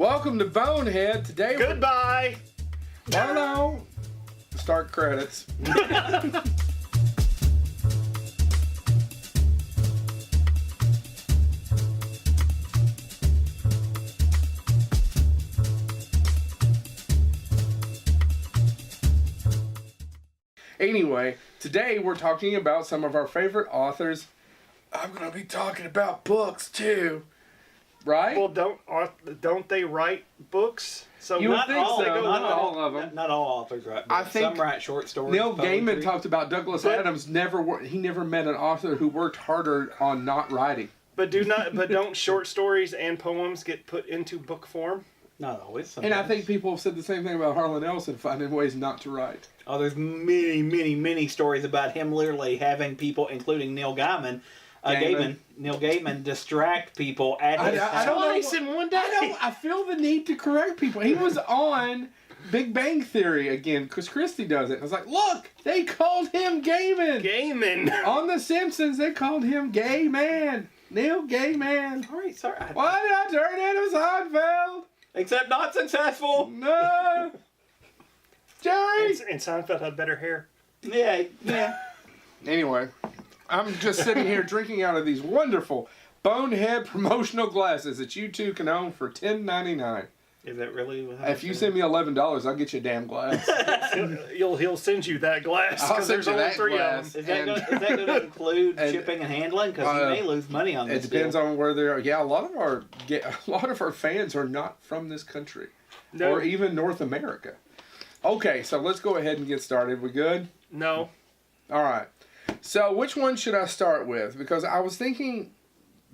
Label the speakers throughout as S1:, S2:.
S1: Welcome to Bonehead. Today
S2: Goodbye.
S1: Oh no. Start credits. Anyway, today we're talking about some of our favorite authors. I'm going to be talking about books too. Right?
S2: Well, don't they write books? So
S1: You would
S3: Not
S1: think
S3: all,
S1: so.
S3: not
S1: all of them.
S3: Not all authors write books.
S1: I think
S3: some write short stories.
S1: Neil
S3: poetry.
S1: Gaiman talked about Douglas Adams. He never met an author who worked harder on not writing.
S2: But don't short stories and poems get put into book form?
S3: Not always.
S1: And I
S3: sometimes.
S1: think people have said the same thing about Harlan Ellison, finding ways not to write.
S3: Oh, there's many stories about him literally having people, including Neil Gaiman, Neil Gaiman, distract people at his
S1: I don't know.
S2: Twice in one day.
S1: I feel the need to correct people. He was on Big Bang Theory again because Christy does it. I was like, look, they called him Gaiman.
S2: Gaiman.
S1: On The Simpsons, they called him Gay Man. Neil Gaiman.
S3: Sorry, sorry.
S1: Why did I turn into Seinfeld?
S3: Except not successful.
S1: No. Jerry.
S2: And Seinfeld had better hair.
S3: Yeah.
S1: Anyway, I'm just sitting here drinking out of these wonderful Bonehead promotional glasses that you two can own for $10.99.
S3: Is that really?
S1: If you send me $11, I'll get you a damn glass.
S2: He'll send you that glass
S1: I'll
S2: because
S1: send
S2: there's
S1: you
S2: only
S1: that
S2: 3
S1: glass.
S2: of them.
S3: Is that going to include shipping and handling? Because you may lose money on
S1: It
S3: this.
S1: depends on where they are. Yeah, a lot of our fans are not from this country or even North America. Okay, so let's go ahead and get started. We good?
S2: No.
S1: All right. So which one should I start with? Because I was thinking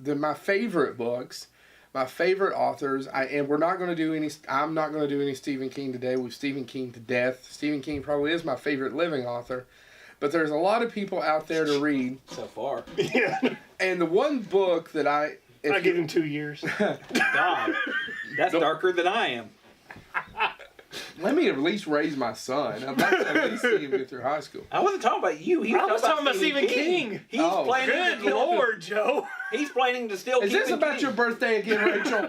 S1: my favorite books, my favorite authors, and we're not going to do any. I'm not going to do any Stephen King today. We've Stephen King to death. Stephen King probably is my favorite living author, but there's a lot of people out there to read
S3: So far.
S2: Yeah.
S1: And the one book that I
S2: give him 2 years.
S3: God, that's darker than I am.
S1: Let me at least raise my son. I'd like to at least see him get through high school.
S3: I wasn't talking about you.
S2: I was talking about Stephen King.
S3: He's planning
S2: Good Lord, Joe.
S3: He's planning to steal.
S1: Is this about your birthday again, Rachel?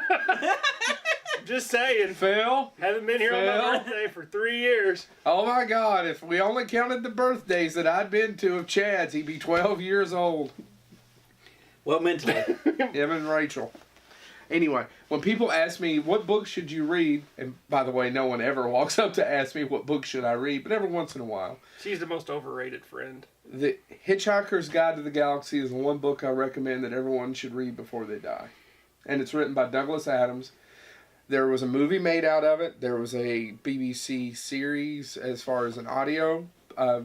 S2: Just saying.
S1: Phil?
S2: Haven't been here on my birthday for 3 years.
S1: Oh my God, if we only counted the birthdays that I'd been to of Chad's, he'd be 12 years old.
S3: Well, mentally.
S1: Him and Rachel. Anyway, when people ask me, what book should you read? And by the way, no one ever walks up to ask me what book should I read, but every once in a while.
S2: She's the most overrated friend.
S1: The Hitchhiker's Guide to the Galaxy is the one book I recommend that everyone should read before they die. And it's written by Douglas Adams. There was a movie made out of it. There was a BBC series as far as an audio.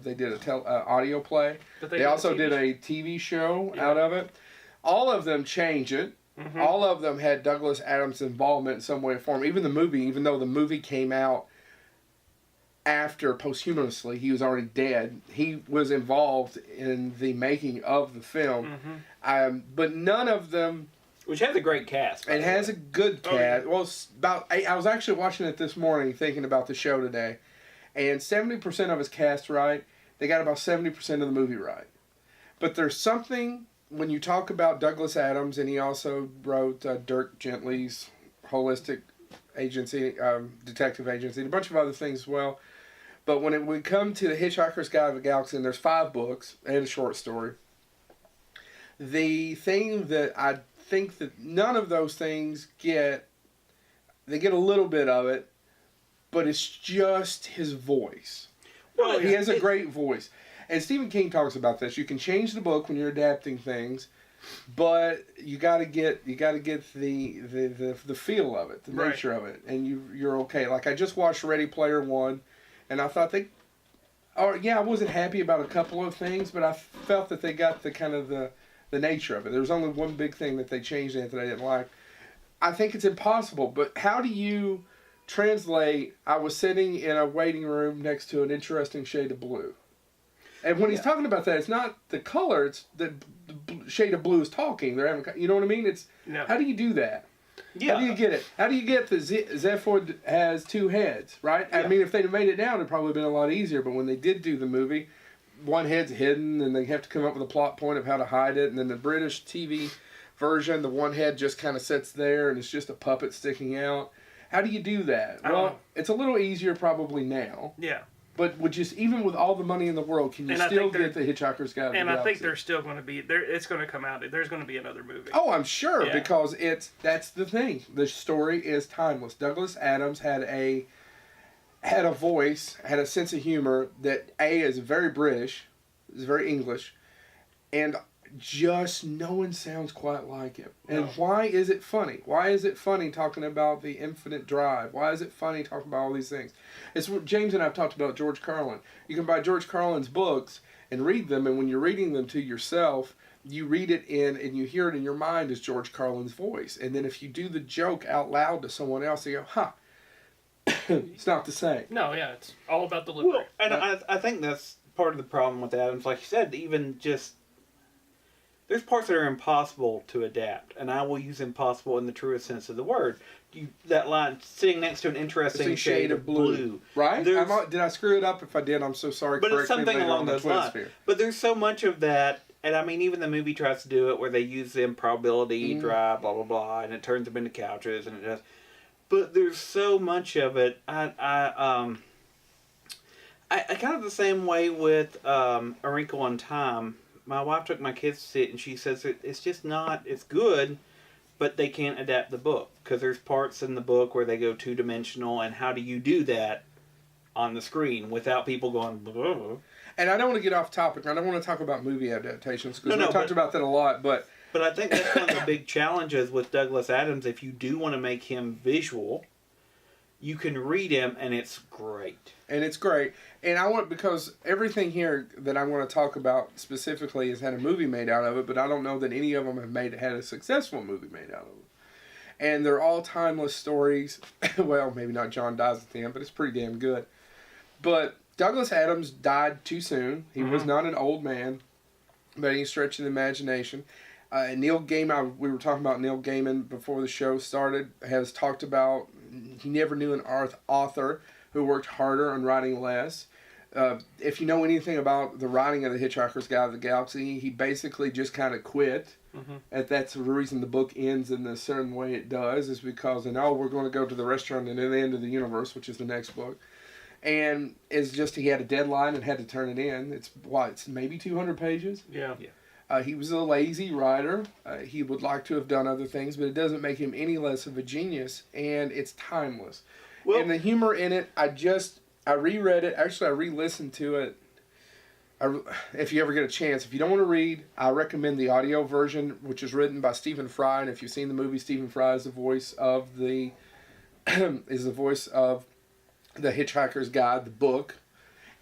S1: They did an audio play. They also did a TV show out of it. All of them change it. Mm-hmm. All of them had Douglas Adams' involvement in some way or form. Even the movie, even though the movie came out after posthumously, he was already dead. He was involved in the making of the film. Mm-hmm. But none of them...
S3: Which has a great cast.
S1: It has a good cast. Well, it's I was actually watching it this morning thinking about the show today. And 70% of his cast right. They got about 70% of the movie right. But there's something... When you talk about Douglas Adams, and he also wrote Dirk Gently's Holistic Agency, Detective Agency, and a bunch of other things as well. But when we come to The Hitchhiker's Guide to the Galaxy, and there's 5 books and a short story, the thing that I think that none of those things they get a little bit of it, but it's just his voice.
S3: Well,
S1: he has a great voice. And Stephen King talks about this. You can change the book when you're adapting things, but you got to get the feel of it, the nature of it, and you're okay. Like I just watched Ready Player One, and I thought I wasn't happy about a couple of things, but I felt that they got the kind of the nature of it. There was only one big thing that they changed in it that I didn't like. I think it's impossible, but how do you translate? I was sitting in a waiting room next to an interesting shade of blue. And when he's talking about that, it's not the color; it's the shade of blue is talking. They're having, you know what I mean? How do you do that?
S3: Yeah.
S1: How do you get it? How do you get the Zephod has 2 heads, right? Yeah. I mean, if they'd have made it down, it'd probably been a lot easier. But when they did do the movie, one head's hidden, and they have to come up with a plot point of how to hide it. And then the British TV version, the one head just kind of sits there, and it's just a puppet sticking out. How do you do that? Well, it's a little easier probably now.
S2: Yeah.
S1: But even with all the money in the world, can you still get the Hitchhiker's Guide to the Galaxy?
S2: And I think there's still going to be it's going to come out. There's going to be another movie.
S1: Oh, I'm sure because that's the thing. The story is timeless. Douglas Adams had a voice, had a sense of humor that is very British, is very English, and just no one sounds quite like him. And why is it funny? Why is it funny talking about the infinite drive? Why is it funny talking about all these things? It's what James and I have talked about George Carlin. You can buy George Carlin's books and read them, and when you're reading them to yourself, you read it and you hear it in your mind as George Carlin's voice. And then if you do the joke out loud to someone else, they go, huh, it's not the same.
S2: No, yeah, it's all about delivery.
S3: Well, and I think that's part of the problem with Adams. Like you said, even just there's parts that are impossible to adapt, and I will use impossible in the truest sense of the word. That line, sitting next to an interesting shade of blue.
S1: Right? Did I screw it up? If I did, I'm so sorry.
S3: But it's something along those lines. But there's so much of that, and I mean, even the movie tries to do it where they use the improbability drive, blah, blah, blah, and it turns them into couches, and it does. But there's so much of it. I kind of the same way with A Wrinkle in Time. My wife took my kids to see it, and she says it's just not, it's good, but they can't adapt the book. Because there's parts in the book where they go two-dimensional, and how do you do that on the screen without people going, blah, blah, blah.
S1: And I don't want to get off topic. I don't want to talk about movie adaptations, because we talked about that a lot, but
S3: I think that's one of the big challenges with Douglas Adams. If you do want to make him visual, you can read him, and it's great.
S1: And it's great. And because everything here that I want to talk about specifically has had a movie made out of it, but I don't know that any of them have had a successful movie made out of it. And they're all timeless stories. Well, maybe not John dies at the end, but it's pretty damn good. But Douglas Adams died too soon. He was not an old man by any stretch of the imagination. Neil Gaiman, we were talking about Neil Gaiman before the show started, has talked about he never knew an author who worked harder on writing less. If you know anything about the writing of The Hitchhiker's Guide to the Galaxy, he basically just kind of quit. And that's the reason the book ends in the certain way it does, is because, we're going to go to the restaurant and then the end of the universe, which is the next book. And it's just he had a deadline and had to turn it in. It's maybe 200 pages?
S2: Yeah.
S1: He was a lazy writer. He would like to have done other things, but it doesn't make him any less of a genius, and it's timeless. Well, and the humor in it, I reread it. Actually, I re-listened to it. If you ever get a chance, if you don't want to read, I recommend the audio version, which is written by Stephen Fry. And if you've seen the movie, Stephen Fry is the voice of the Hitchhiker's Guide, the book.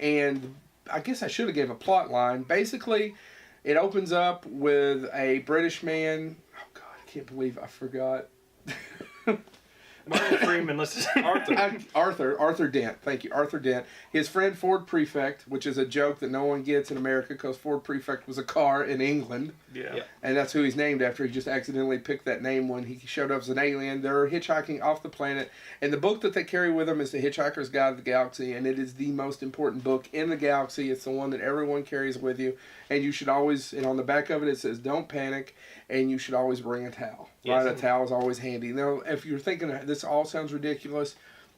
S1: And I guess I should have gave a plot line. Basically, it opens up with a British man. Oh God, I can't believe I forgot.
S2: Martin Freeman,
S1: Arthur Dent. Thank you, Arthur Dent. His friend Ford Prefect, which is a joke that no one gets in America because Ford Prefect was a car in England.
S2: Yeah.
S1: And that's who he's named after. He just accidentally picked that name when he showed up as an alien. They're hitchhiking off the planet. And the book that they carry with them is The Hitchhiker's Guide to the Galaxy. And it is the most important book in the galaxy. It's the one that everyone carries with you. And you should always, and on the back of it says, don't panic. And you should always bring a towel. Yes. Right? A towel is always handy. Now, if you're thinking this all sounds ridiculous,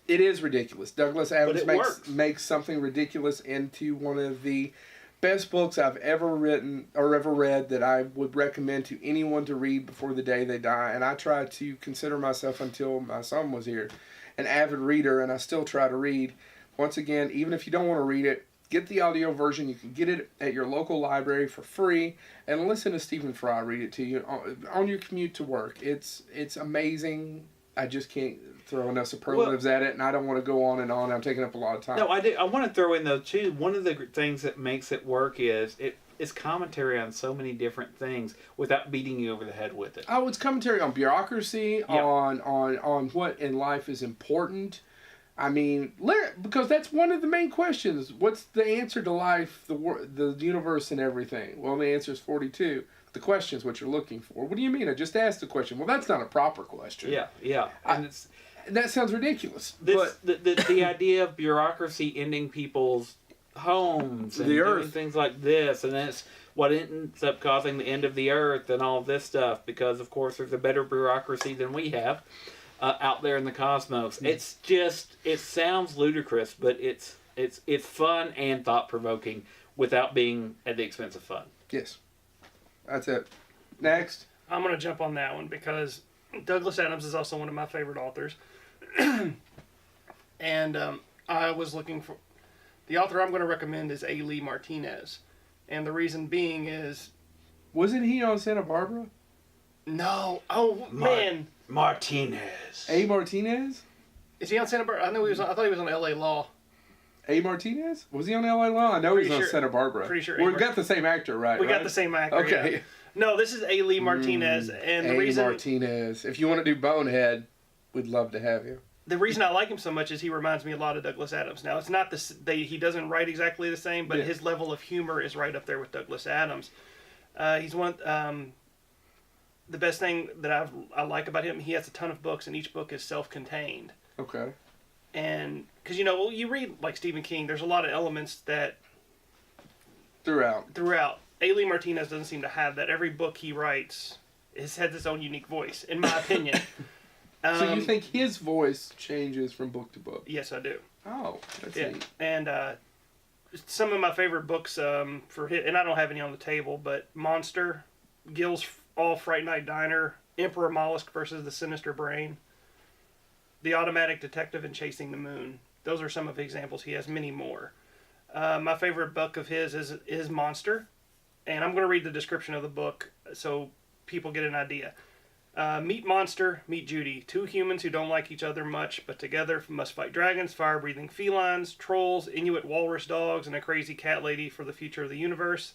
S1: it is ridiculous. Douglas Adams makes something ridiculous into one of the best books I've ever written or ever read that I would recommend to anyone to read before the day they die. And I try to consider myself, until my son was here, an avid reader, and I still try to read. Once again, even if you don't want to read it, get the audio version. You can get it at your local library for free, and listen to Stephen Fry read it to you on your commute to work. It's amazing. I just can't throw enough superlatives at it, and I don't want to go on and on. I'm taking up a lot of time.
S3: No, I do. I want to throw in, though, too, one of the things that makes it work is it's commentary on so many different things without beating you over the head with it.
S1: Oh, it's commentary on bureaucracy, on what in life is important. I mean, because that's one of the main questions. What's the answer to life, the universe, and everything? Well, the answer is 42. The question is what you're looking for. What do you mean? I just asked the question. Well, that's not a proper question.
S3: Yeah. And
S1: that sounds ridiculous.
S3: The idea of bureaucracy ending people's homes and doing things like this, and that's what ends up causing the end of the earth and all of this stuff, because, of course, there's a better bureaucracy than we have. out there in the cosmos. It's just, it sounds ludicrous, but it's fun and thought provoking without being at the expense of fun.
S1: Yes. That's it. Next.
S2: I'm going to jump on that one because Douglas Adams is also one of my favorite authors. And I was looking for... The author I'm going to recommend is A. Lee Martinez. And the reason being is...
S1: Wasn't he on Santa Barbara?
S2: No. Oh, man.
S3: Martinez.
S1: A. Martinez?
S2: Is he on Santa Barbara? I thought he was on L.A. Law.
S1: A. Martinez? Was he on L.A. Law? I know he was on Santa Barbara.
S2: Pretty sure.
S1: We've got the same actor, right?
S2: We got the same actor.
S1: Okay.
S2: Yeah. No, this is A. Lee Martinez, and the reason
S1: Martinez. If you want to do Bonehead, we'd love to have you.
S2: The reason I like him so much is he reminds me a lot of Douglas Adams. Now, it's not he doesn't write exactly the same, but his level of humor is right up there with Douglas Adams. He's one. The best thing that I like about him, he has a ton of books, and each book is self-contained.
S1: Okay.
S2: And because you read like Stephen King, there's a lot of elements that
S1: throughout.
S2: A. Lee Martinez doesn't seem to have that. Every book he writes has its own unique voice, in my opinion.
S1: So you think his voice changes from book to book?
S2: Yes, I do.
S1: Oh, that's neat.
S2: And some of my favorite books for him, and I don't have any on the table, but Monster, Gil's All Fright Night Diner, Emperor Mollusk versus the Sinister Brain, The Automatic Detective, and Chasing the Moon. Those are some of the examples. He has many more. My favorite book of his is Monster. And I'm going to read the description of the book so people get an idea. Meet Monster, meet Judy. Two humans who don't like each other much, but together must fight dragons, fire-breathing felines, trolls, Inuit walrus dogs, and a crazy cat lady for the future of the universe.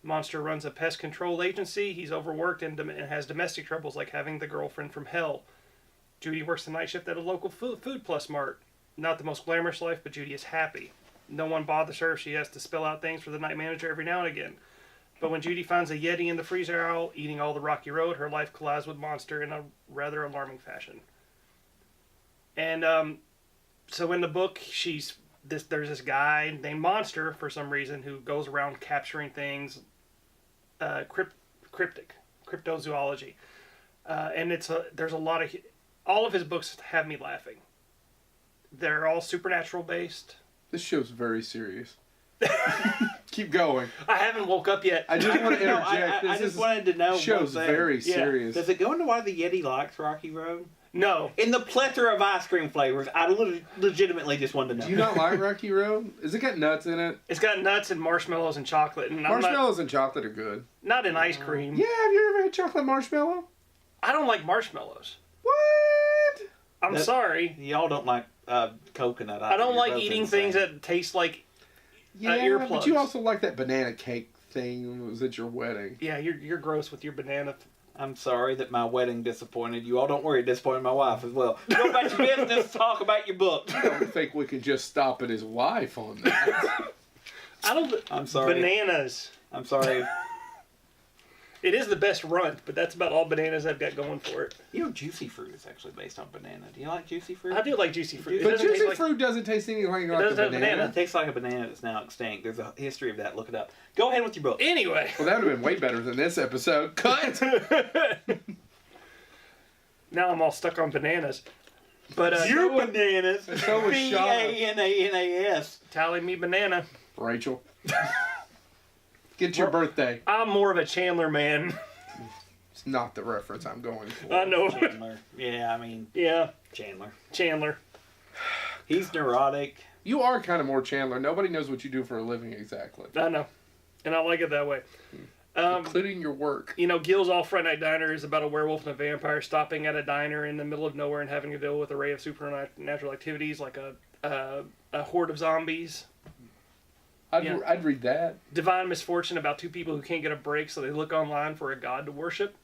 S2: Monster runs a pest control agency. He's overworked and has domestic troubles like having the girlfriend from hell. Judy works the night shift at a local Food Plus Mart. Not the most glamorous life, but Judy is happy. No one bothers her if she has to spell out things for the night manager every now and again. But when Judy finds a Yeti in the freezer aisle eating all the rocky road, her life collides with Monster in a rather alarming fashion. And so in the book, there's this guy named Monster for some reason who goes around capturing things, cryptozoology, and there's a lot of all of his books have me laughing. They're all supernatural based.
S1: This show's very serious. Keep going.
S2: I haven't woke up yet.
S1: I just want to interject.
S3: I just wanted to know.
S1: Show's very serious.
S3: Does it go into why the Yeti likes Rocky Road?
S2: No.
S3: In the plethora of ice cream flavors, I legitimately just wanted to know.
S1: Do you not like Rocky Road? Has it got nuts in it?
S2: It's got nuts and marshmallows and chocolate. And
S1: marshmallows and chocolate are good.
S2: Not in ice cream.
S1: Yeah, have you ever had chocolate marshmallow?
S2: I don't like marshmallows.
S1: What?
S2: I'm sorry.
S3: Y'all don't like coconut.
S2: I don't like eating things that taste like earplugs.
S1: But you also like that banana cake thing that was at your wedding.
S2: Yeah, you're gross with your banana.
S3: I'm sorry that my wedding disappointed you all. Don't worry, it disappointed my wife as well. Go about your business, talk about your book.
S1: I don't think we can just stop at his wife on that.
S3: I'm sorry.
S2: Bananas.
S3: I'm sorry.
S2: It is the best runt, but that's about all bananas I've got going for it.
S3: You know, Juicy Fruit is actually based on banana. Do you like Juicy Fruit?
S2: I do like Juicy Fruit.
S1: But Juicy Fruit doesn't taste anything like a banana.
S3: It tastes like a banana that's now extinct. There's a history of that. Look it up. Go ahead with your book.
S2: Anyway.
S1: Well, that would have been way better than this episode. Cut!
S2: Now I'm all stuck on bananas. But
S3: your bananas.
S1: So was Sean.
S3: Bananas.
S2: Tally me banana.
S1: Rachel. Get your birthday.
S2: I'm more of a Chandler man.
S1: It's not the reference I'm going for.
S2: I know.
S3: Chandler. Yeah, I mean.
S2: Yeah.
S3: Chandler. He's neurotic.
S1: You are kind of more Chandler. Nobody knows what you do for a living exactly.
S2: I know. And I like it that way.
S1: Including your work.
S2: You know, Gil's All Fright Night Diner is about a werewolf and a vampire stopping at a diner in the middle of nowhere and having to deal with an array of supernatural activities like a horde of zombies.
S1: I'd read that.
S2: Divine misfortune about two people who can't get a break, so they look online for a god to worship.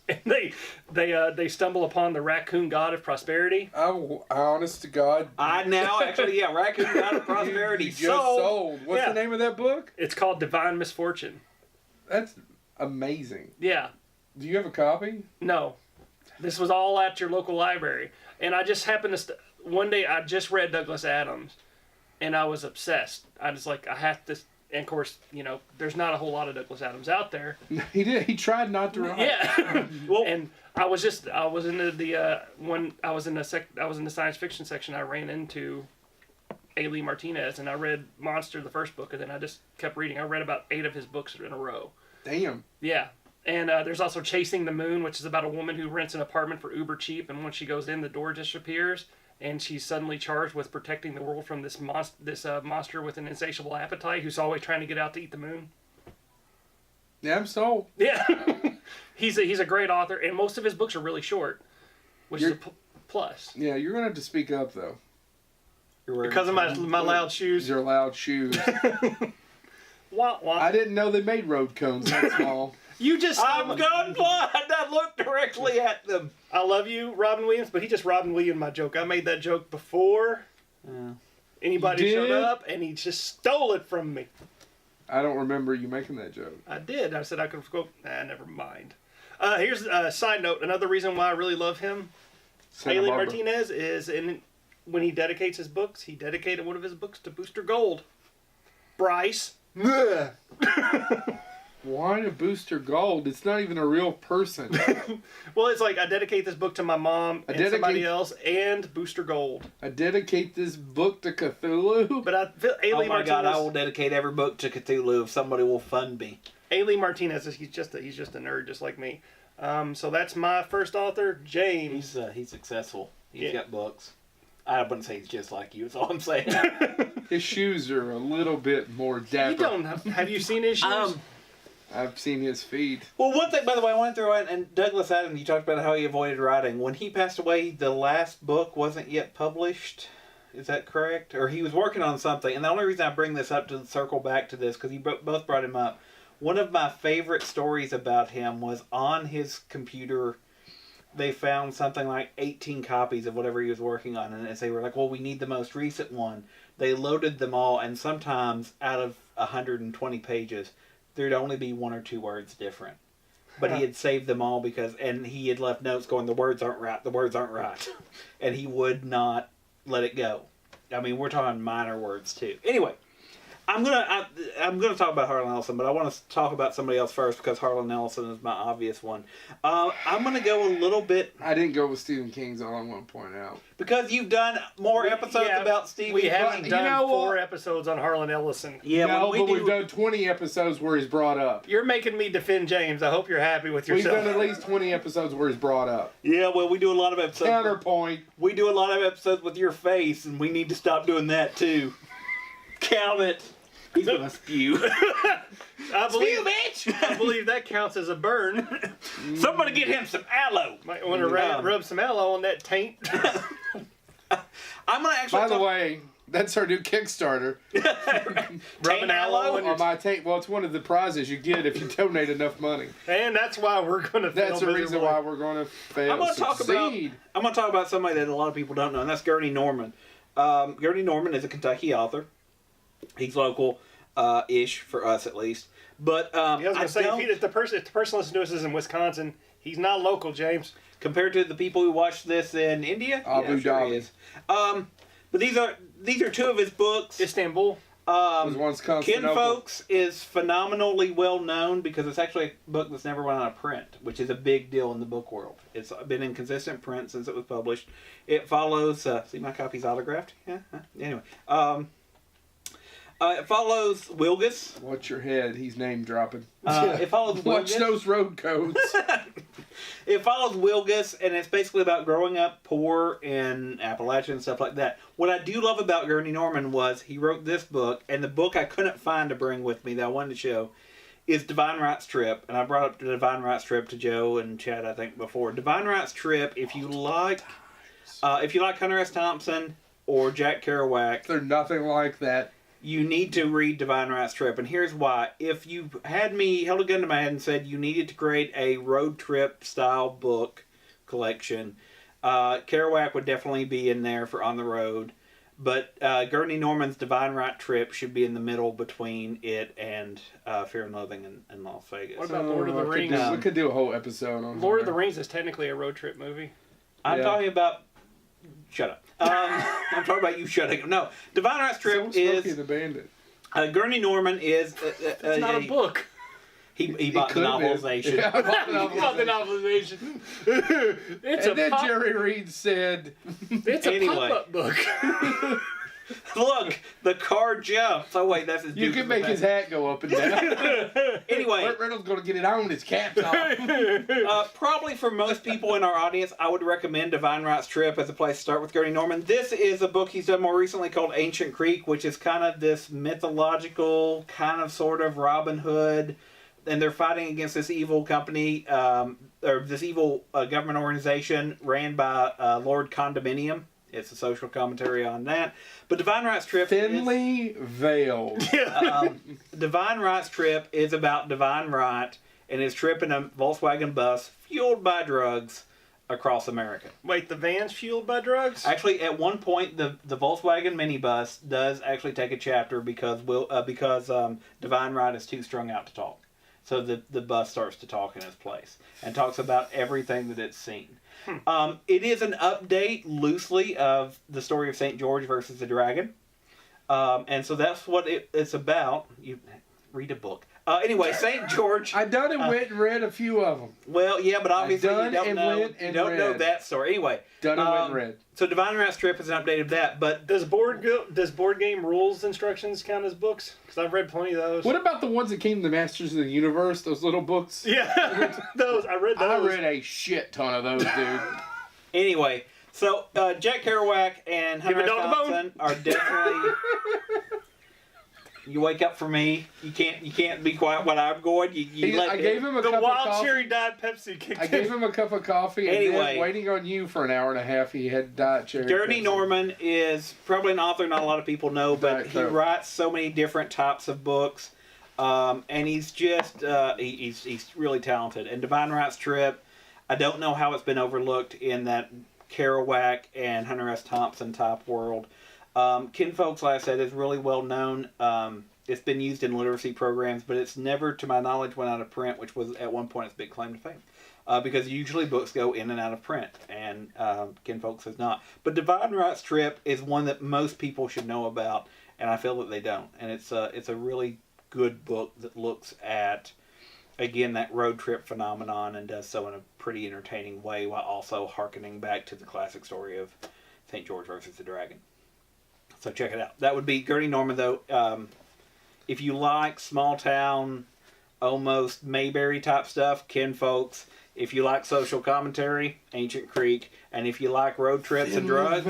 S2: And they stumble upon the raccoon god of prosperity.
S1: Oh, honest to God.
S3: Raccoon god of prosperity.
S1: You just sold. What's the name of that book?
S2: It's called Divine Misfortune.
S1: That's amazing.
S2: Yeah.
S1: Do you have a copy?
S2: No. This was all at your local library. And I just happened to... one day, I just read Douglas Adams. And I was obsessed. I was like, I have to... And of course, you know, there's not a whole lot of Douglas Adams out there.
S1: He did. He tried not to write.
S2: Yeah. Well, and I was into the when I was in the science fiction section. I ran into A. Martinez, and I read Monster, the first book, and then I just kept reading. I read about 8 of his books in a row.
S1: Damn.
S2: Yeah. And there's also Chasing the Moon, which is about a woman who rents an apartment for uber cheap, and when she goes in, the door disappears, and she's suddenly charged with protecting the world from this monster with an insatiable appetite who's always trying to get out to eat the moon.
S1: Yeah, I'm sold.
S2: Yeah. He's a great author, and most of his books are really short, which is a plus.
S1: Yeah, you're going to have to speak up, though.
S2: Because of my loud shoes.
S1: Your loud shoes.
S2: Wah, wah.
S1: I didn't know they made road cones that small.
S3: I'm going blind. I looked directly at them.
S2: I love you, Robin Williams, but he just Robin Williams my joke. I made that joke before anybody showed up, and he just stole it from me.
S1: I don't remember you making that joke.
S2: I did. I said I could go. Never mind. Here's a side note. Another reason why I really love him, Haley Martinez, is when he dedicates his books, he dedicated one of his books to Booster Gold. Bryce.
S1: Why to Booster Gold? It's not even a real person.
S2: Well, it's like I dedicate this book to my mom and somebody else and Booster Gold.
S1: I dedicate this book to Cthulhu.
S2: But I feel
S3: Oh my God! I will dedicate every book to Cthulhu if somebody will fund me.
S2: Haley Martinez, he's just a nerd just like me. So that's my first author, James.
S3: He's successful. He's got books. I wouldn't say he's just like you. That's all I'm saying.
S1: His shoes are a little bit more dapper.
S2: You don't have you seen his shoes?
S1: I've seen his feet.
S3: Well, one thing, by the way, I want to throw in, and Douglas Adams, you talked about how he avoided writing. When he passed away, the last book wasn't yet published. Is that correct? Or he was working on something. And the only reason I bring this up to circle back to this, because you both brought him up, one of my favorite stories about him was on his computer. They found something like 18 copies of whatever he was working on. And as they were like, well, we need the most recent one. They loaded them all, and sometimes out of 120 pages, there'd only be 1 or 2 words different. But he had saved them all and he had left notes going, the words aren't right. And he would not let it go. I mean, we're talking minor words too. Anyway, I'm gonna talk about Harlan Ellison, but I want to talk about somebody else first because Harlan Ellison is my obvious one. I'm gonna go a little bit.
S1: I didn't go with Stephen King's. All I want to point out
S3: because you've done more episodes about Stephen King.
S2: We haven't done 4 episodes on Harlan Ellison.
S3: Yeah,
S1: no, but we've done 20 episodes where he's brought up.
S2: You're making me defend James. I hope you're happy with yourself.
S1: We've done at least 20 episodes where he's brought up.
S3: Yeah, well, we do a lot of episodes.
S1: Counterpoint.
S3: We do a lot of episodes with your face, and we need to stop doing that too. Count it. He's gonna spew.
S2: Spew, bitch! I believe that counts as a burn.
S3: Somebody get him some aloe.
S2: Might want to rub some aloe on that taint.
S3: I'm gonna actually.
S1: By the way, that's our new Kickstarter.
S2: Rubbing aloe on
S1: my taint. Well, it's one of the prizes you get if you donate enough money.
S2: And that's why we're going to fail.
S1: That's the reason why we're going to fail.
S3: I'm going to talk about somebody that a lot of people don't know, and that's Gurney Norman. Gurney Norman is a Kentucky author. He's local-ish for us, at least. But
S2: I was going to say, if the person listening to us is in Wisconsin, he's not local, James.
S3: Compared to the people who watched this in India,
S1: Abu Dhabi.
S3: He is. But these are 2 of his books.
S2: Istanbul.
S3: Kinfolks is phenomenally well known because it's actually a book that's never went out of print, which is a big deal in the book world. It's been in consistent print since it was published. It follows. See, my copy's autographed. Yeah. Anyway. It follows Wilgus.
S1: Watch your head. He's name dropping.
S3: It follows Wilgus.
S1: Watch those road codes.
S3: It follows Wilgus, and it's basically about growing up poor in Appalachia and stuff like that. What I do love about Gurney Norman was he wrote this book, and the book I couldn't find to bring with me that I wanted to show is Divine Rights Trip. And I brought up the Divine Rights Trip to Joe and Chad, I think, before. Divine Rights Trip, if you like Hunter S. Thompson or Jack Kerouac,
S1: They're nothing like that.
S3: You need to read Divine Rights Trip, and here's why. If you had me held a gun to my head and said you needed to create a road trip style book collection, Kerouac would definitely be in there for On the Road, but Gurney Norman's Divine Right Trip should be in the middle between it and Fear and Loathing in Las Vegas.
S2: What about Lord of the Rings?
S1: We could do a whole episode on
S2: Lord of the Rings is technically a road trip movie.
S3: I'm talking about... Shut up. I'm talking about you shutting up. No, Divine Rights Trip is...
S1: the Bandit.
S3: Gurney Norman is...
S2: It's not a book.
S3: He bought the novelization.
S1: Yeah, I bought the
S2: He bought the
S1: novelization.
S2: novelization.
S1: And then Jerry Reed said,
S2: It's a pop-up book.
S3: Look, the car jumps. Oh wait, that's his.
S1: you can make his hat go up and down.
S3: Anyway,
S1: Burt Reynolds going to get it on. His cap's off.
S3: probably for most people in our audience, I would recommend Divine Right's Trip as a place to start with Gurney Norman. This is a book he's done more recently called Ancient Creek, which is kind of this mythological, kind of sort of Robin Hood, and they're fighting against this evil company, or this evil government organization ran by Lord Condominium. It's a social commentary on that. But Divine Right's Trip
S1: Thinly veiled.
S3: Divine Right's Trip is about Divine Right and his trip in a Volkswagen bus fueled by drugs across America.
S2: Wait, the van's fueled by drugs?
S3: Actually, at one point, the Volkswagen minibus does actually take a chapter because Divine Right is too strung out to talk. So the bus starts to talk in his place and talks about everything that it's seen. It is an update, loosely, of the story of St. George versus the Dragon. And so that's what it's about. You read a book. Anyway, St. George...
S1: I done and went and read a few of them.
S3: Well, yeah, but obviously you don't know
S1: read.
S3: that story. Anyway.
S1: Done and went and read.
S3: So Divine Right's Trip is an update of that, but...
S2: Does board game rules instructions count as books? Because I've read plenty of those.
S1: What about the ones that came to the Masters of the Universe? Those little books?
S2: Yeah, those. I read those.
S1: I read a shit ton of those, dude.
S3: Anyway, so Jack Kerouac and Hunter S. Thompson are definitely... You wake up for me. You can't be quiet when I'm going.
S1: I gave him a cup of
S2: wild
S1: coffee.
S2: cherry Diet Pepsi kicked
S1: I gave him a cup of coffee, and
S3: Anyway.
S1: then waiting on you for an hour and a half, he had Diet Cherry
S3: Gurney
S1: Pepsi.
S3: Norman is probably an author not a lot of people know, but
S1: Diet
S3: he
S1: Coke.
S3: writes so many different types of books, and he's just he's really talented. And Divine Right's Trip, I don't know how it's been overlooked in that Kerouac and Hunter S. Thompson type world. Kinfolk's, like I said, is really well known. It's been used in literacy programs, but it's never, to my knowledge, went out of print, which was at one point its big claim to fame. Because usually books go in and out of print, and Kinfolk's has not. But Divine Right's Trip is one that most people should know about, and I feel that they don't. And it's a really good book that looks at, again, that road trip phenomenon and does so in a pretty entertaining way while also hearkening back to the classic story of St. George versus the Dragon. So check it out. That would be Gurney Norman, though. If you like small town, almost Mayberry type stuff, Kinfolk's. If you like social commentary, Ancient Creek. And if you like road trips and drugs,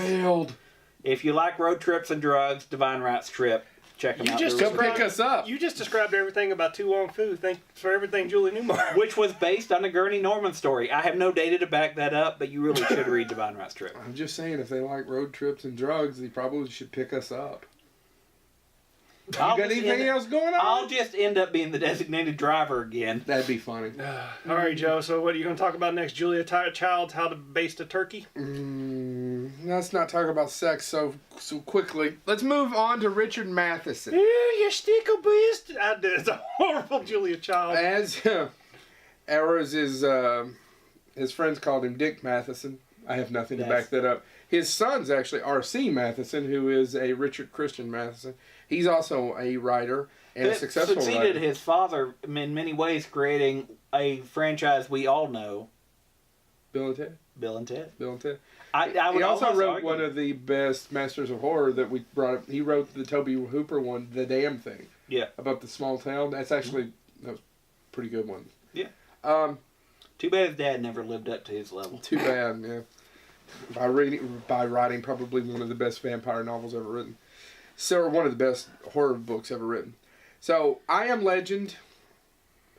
S3: if you like road trips and drugs, Divine Right's Trip. Check them out.
S1: Come pick us up.
S2: You just described everything about Tu Wong Fu. Thanks for everything, Julie Newmar.
S3: Which was based on a Gurney Norman story. I have no data to back that up, but you really should read Divine Right's Trip.
S1: I'm just saying, if they like road trips and drugs, they probably should pick us up. You got anything else going on?
S3: I'll just end up being the designated driver again.
S1: That'd be funny.
S2: All right, Joe. So what are you going to talk about next? Julia Child's How to Baste a Turkey?
S1: Let's not talk about sex so quickly. Let's move on to Richard Matheson.
S2: You stick a beast. It's a horrible Julia Child.
S1: As his friends called him Dick Matheson. I have nothing to back that up. His son's actually R.C. Matheson, who is a Richard Christian Matheson. He's also a writer and a successful writer.
S3: Succeeded his father in many ways, creating a franchise we all know.
S1: Bill and Ted.
S3: Bill and Ted.
S1: He also wrote one of the best Masters of Horror that we brought up. He wrote the Toby Hooper one, The Damn Thing.
S3: Yeah.
S1: About the small town. That was a pretty good one.
S3: Yeah. Too bad his dad never lived up to his level.
S1: Too bad, yeah. By writing probably one of the best vampire novels ever written. So, one of the best horror books ever written. So, I Am Legend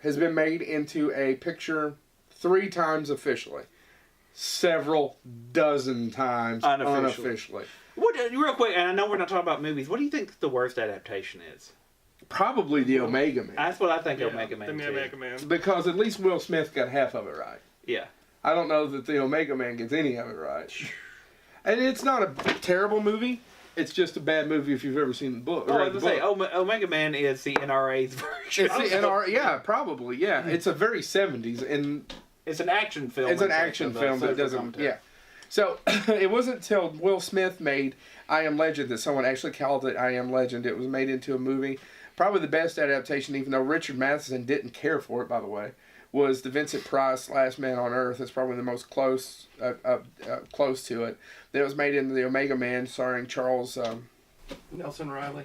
S1: has been made into a picture 3 times officially. Several dozen times unofficially.
S3: Real quick, and I know we're not talking about movies, what do you think the worst adaptation is?
S1: Probably the Omega Man.
S3: That's what I think Omega Man
S2: The Omega Man.
S1: Because at least Will Smith got half of it right.
S3: Yeah.
S1: I don't know that the Omega Man gets any of it right. And it's not a terrible movie. It's just a bad movie if you've ever seen the book.
S3: I was going to say, Omega Man is the NRA's version.
S1: It's the NRA, yeah, probably, yeah. It's a very 70s, and
S3: it's an action film.
S1: It's an action film that doesn't, yeah. So, it wasn't until Will Smith made I Am Legend that someone actually called it I Am Legend. It was made into a movie. probably the best adaptation, even though Richard Matheson didn't care for it, by the way, was the Vincent Price Last Man on Earth. It's probably the most close to it. That was made into the Omega Man, starring Charles
S2: Nelson Riley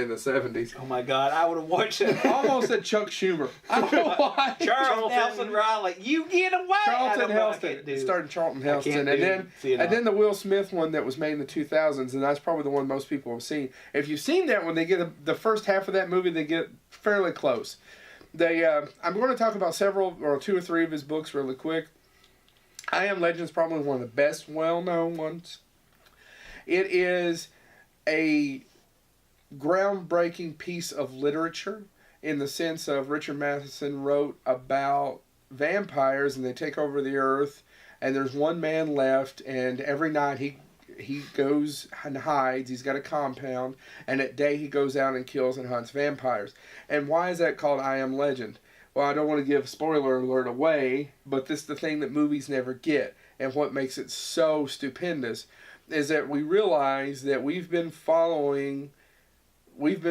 S1: in the 70s.
S3: Oh my God, I would have watched it.
S1: Almost said Chuck Schumer. I don't know why.
S3: Charles Nelson Riley, you get away.
S1: Charlton Heston. It started Charlton Heston, and then the Will Smith one that was made in the 2000s, and that's probably the one most people have seen. If you've seen that one, they get the first half of that movie. They get fairly close. I'm going to talk about several or 2 or 3 of his books really quick. I Am Legend is probably one of the best well-known ones. It is a groundbreaking piece of literature in the sense of Richard Matheson wrote about vampires and they take over the earth and there's one man left and every night he goes and hides. He's got a compound and at day he goes out and kills and hunts vampires. And why is that called I Am Legend? Well, I don't want to give spoiler alert away, but this is the thing that movies never get. And what makes it so stupendous is that we realize that we've been following the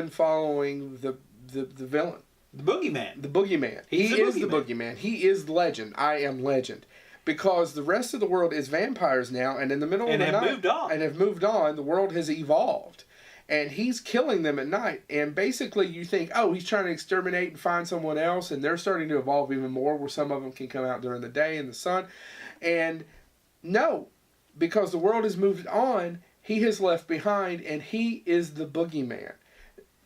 S1: villain.
S3: The boogeyman.
S1: The boogeyman. He is the boogeyman. He is legend. I am legend. Because the rest of the world is vampires now, and in the middle of the night... And have moved on. The world has evolved. And he's killing them at night. And basically you think, oh, he's trying to exterminate and find someone else, and they're starting to evolve even more, where some of them can come out during the day in the sun. And no, because the world has moved on, he has left behind, and he is the boogeyman.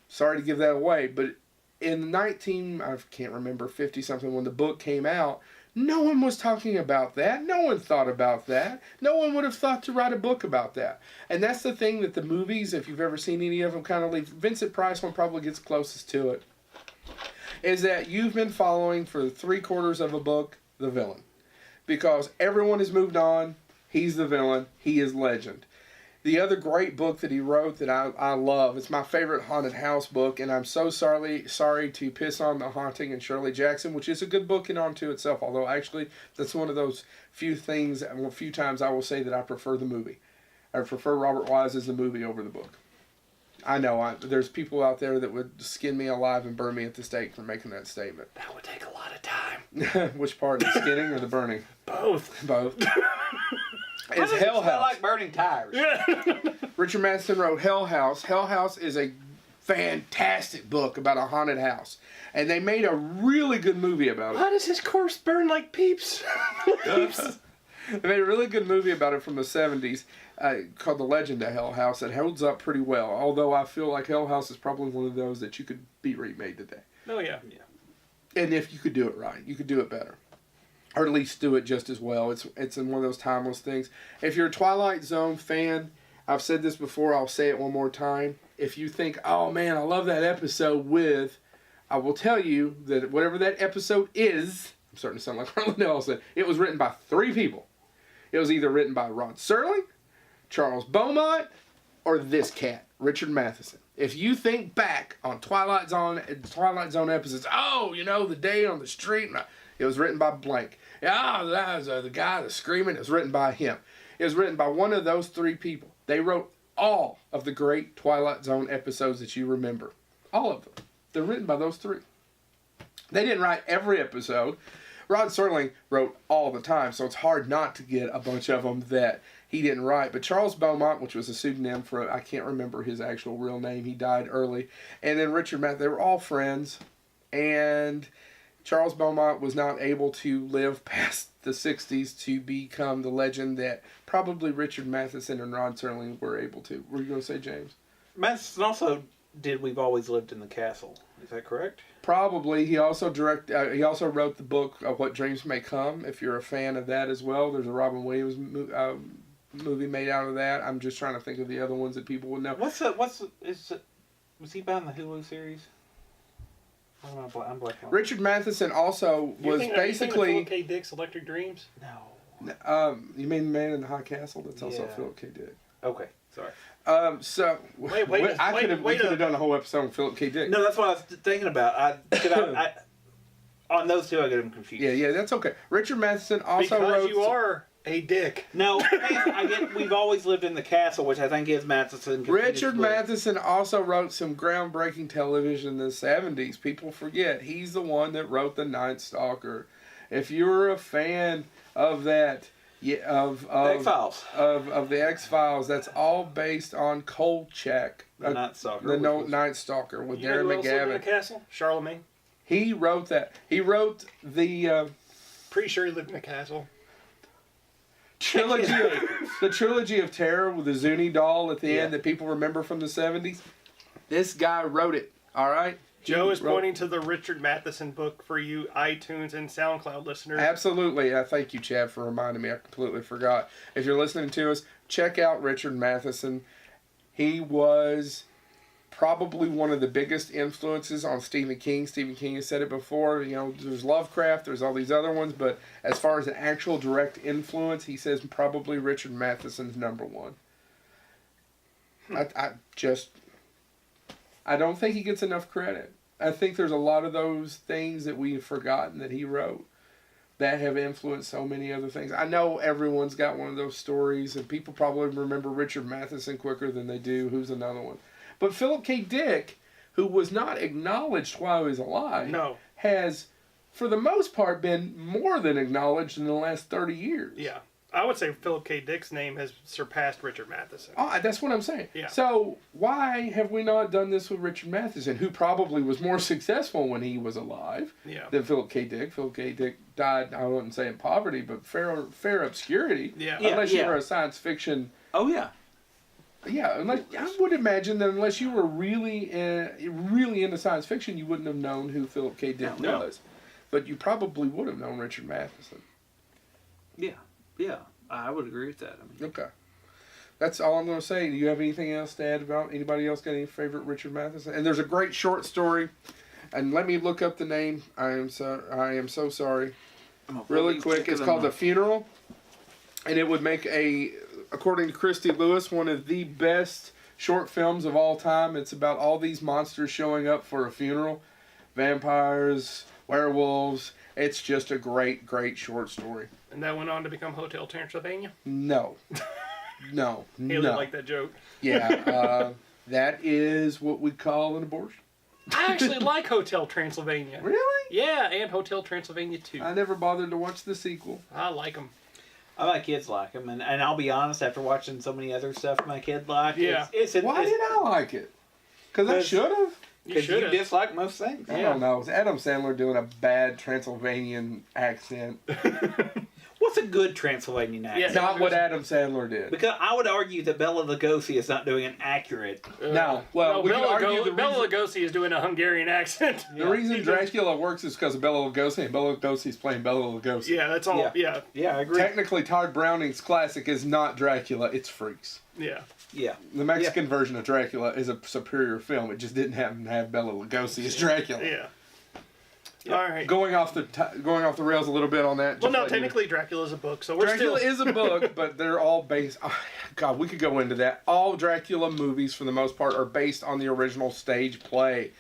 S1: Sorry to give that away, but in I can't remember, 50-something, when the book came out, no one was talking about that. No one thought about that. No one would have thought to write a book about that. And that's the thing that the movies, if you've ever seen any of them, kind of leave. Vincent Price one probably gets closest to it. Is that you've been following for 3/4 of a book the villain. Because everyone has moved on. He's the villain. He is legend. The other great book that he wrote that I love, it's my favorite haunted house book, and I'm so sorry to piss on The Haunting and Shirley Jackson, which is a good book in onto itself, although actually that's one of those few times I will say that I prefer the movie. I prefer Robert Wise as the movie over the book. I know there's people out there that would skin me alive and burn me at the stake for making that statement.
S2: That would take a lot of time.
S1: Which part, the skinning or the burning?
S2: Both.
S3: It's Hell House. Like burning tires.
S1: Richard Matheson wrote Hell House. Hell House is a fantastic book about a haunted house. And they made a really good movie about it.
S2: Why does his corpse burn like Peeps?
S1: They made a really good movie about it from the 70s called The Legend of Hell House that holds up pretty well. Although I feel like Hell House is probably one of those that you could be remade today.
S2: Oh, yeah.
S1: And if you could do it right, you could do it better. Or at least do it just as well. It's one of those timeless things. If you're a Twilight Zone fan, I've said this before, I'll say it one more time. If you think, oh man, I love that episode with, I will tell you that whatever that episode is, I'm starting to sound like Harlan Ellison, it was written by 3 people. It was either written by Rod Serling, Charles Beaumont, or this cat, Richard Matheson. If you think back on Twilight Zone episodes, the day on the street, it was written by blank. Yeah, that was the guy that's screaming. It was written by him. It was written by one of those 3 people. They wrote all of the great Twilight Zone episodes that you remember. All of them. They're written by those 3. They didn't write every episode. Rod Serling wrote all the time, so it's hard not to get a bunch of them that he didn't write. But Charles Beaumont, which was a pseudonym for, I can't remember his actual real name. He died early. And then Richard Matheson, they were all friends. And Charles Beaumont was not able to live past the 60s to become the legend that probably Richard Matheson and Rod Serling were able to. What were you going to say, James?
S3: Matheson also did We've Always Lived in the Castle. Is that correct?
S1: Probably. He also wrote the book of What Dreams May Come, if you're a fan of that as well. There's a Robin Williams movie made out of that. I'm just trying to think of the other ones that people would know.
S3: Was he behind the Hulu series? I'm blanking.
S1: Richard Matheson also was basically...
S2: Philip K. Dick's Electric Dreams?
S3: No.
S1: You mean Man in the High Castle? That's also Philip K. Dick.
S3: Okay, sorry.
S1: We could have done a whole episode on Philip K. Dick.
S3: No, that's what I was thinking about. On those 2, I get them confused.
S1: Yeah, that's okay. Richard Matheson also wrote...
S2: Because you are Hey, Dick.
S3: No, I get. We've always lived in the castle, which I think is Matheson.
S1: Richard Matheson also wrote some groundbreaking television in the 70s. People forget. He's the one that wrote The Night Stalker. If you're a fan of that, of
S3: X-Files.
S1: Of the X-Files, that's all based on Kolchak.
S3: The Night Stalker.
S1: The Night Stalker with
S2: You
S1: Darren
S2: know who else lived in
S1: McGavin.
S2: the castle? Charlemagne.
S1: He wrote that. He wrote the
S2: Pretty sure he lived in a castle.
S1: the trilogy of terror with the Zuni doll at the end that people remember from the 70s. This guy wrote it. All right.
S2: Joe is pointing to the Richard Matheson book for you iTunes and SoundCloud listeners.
S1: Absolutely. Thank you, Chad, for reminding me. I completely forgot. If you're listening to us, check out Richard Matheson. He was probably one of the biggest influences on Stephen King. Stephen King has said it before. You know, there's Lovecraft, there's all these other ones, but as far as an actual direct influence, he says probably Richard Matheson's number one. I don't think he gets enough credit. I think there's a lot of those things that we've forgotten that he wrote that have influenced so many other things. I know everyone's got one of those stories, and people probably remember Richard Matheson quicker than they do who's another one. But Philip K. Dick, who was not acknowledged while he was alive, has, for the most part, been more than acknowledged in the last 30 years.
S2: Yeah. I would say Philip K. Dick's name has surpassed Richard Matheson.
S1: Oh, that's what I'm saying.
S2: Yeah.
S1: So why have we not done this with Richard Matheson, who probably was more successful when he was alive than Philip K. Dick? Philip K. Dick died, I wouldn't say in poverty, but fair obscurity. Unless you were a science fiction...
S3: Oh, yeah.
S1: Yeah, I would imagine that unless you were really into science fiction, you wouldn't have known who Philip K. Dick was. But you probably would have known Richard Matheson.
S3: Yeah, I would agree with that.
S1: Okay. That's all I'm going to say. Do you have anything else to add about anybody else got any favorite Richard Matheson? And there's a great short story, and let me look up the name. I am so sorry. Really quick, it's called The Funeral, and it would make according to Christy Lewis, one of the best short films of all time. It's about all these monsters showing up for a funeral. Vampires, werewolves. It's just a great, great short story.
S2: And that went on to become Hotel Transylvania?
S1: No.
S2: Haley liked that joke.
S1: Yeah. That is what we call an abortion.
S2: I actually like Hotel Transylvania.
S1: Really?
S2: Yeah, and Hotel Transylvania 2.
S1: I never bothered to watch the sequel.
S2: I like them.
S3: My kids like them, and I'll be honest, after watching so many other stuff my kid liked,
S1: why did I like it? Because I should have.
S3: Because you dislike most things.
S1: I don't know. Is Adam Sandler doing a bad Transylvanian accent?
S3: What's a good Transylvanian accent?
S1: Not what Adam Sandler did.
S3: Because I would argue that Bela Lugosi is not doing an accurate...
S1: No. Well, we could argue
S2: Bela Lugosi is doing a Hungarian accent.
S1: The reason Dracula works is because of Bela Lugosi, and Bela Lugosi's playing Bela Lugosi.
S2: Yeah, that's all. Yeah,
S3: I agree.
S1: Technically, Todd Browning's classic is not Dracula, it's Freaks.
S2: Yeah.
S1: The Mexican version of Dracula is a superior film. It just didn't happen to have Bela Lugosi as Dracula.
S2: Yeah. All right.
S1: Going off the rails a little bit on that.
S2: Well, no, technically Dracula's a book, so we're
S1: Dracula is a book, but they're all based. Oh, God, we could go into that. All Dracula movies, for the most part, are based on the original stage play.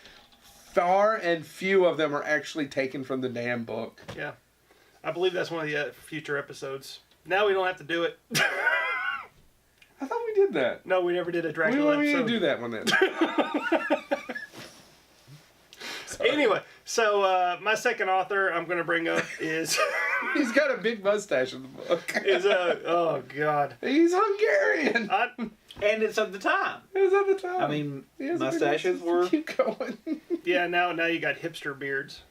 S1: Far and few of them are actually taken from the damn book.
S2: Yeah, I believe that's one of the future episodes. Now we don't have to do it.
S1: I thought we did that.
S2: No, we never did a Dracula episode.
S1: We didn't do that one then.
S2: Anyway, so my second author I'm going to bring up is...
S1: He's got a big mustache in the book.
S2: Oh, God.
S1: He's Hungarian.
S3: And it's of the time.
S1: It's of the time.
S3: I mean, mustaches were...
S1: Keep going.
S2: Yeah, now you got hipster beards.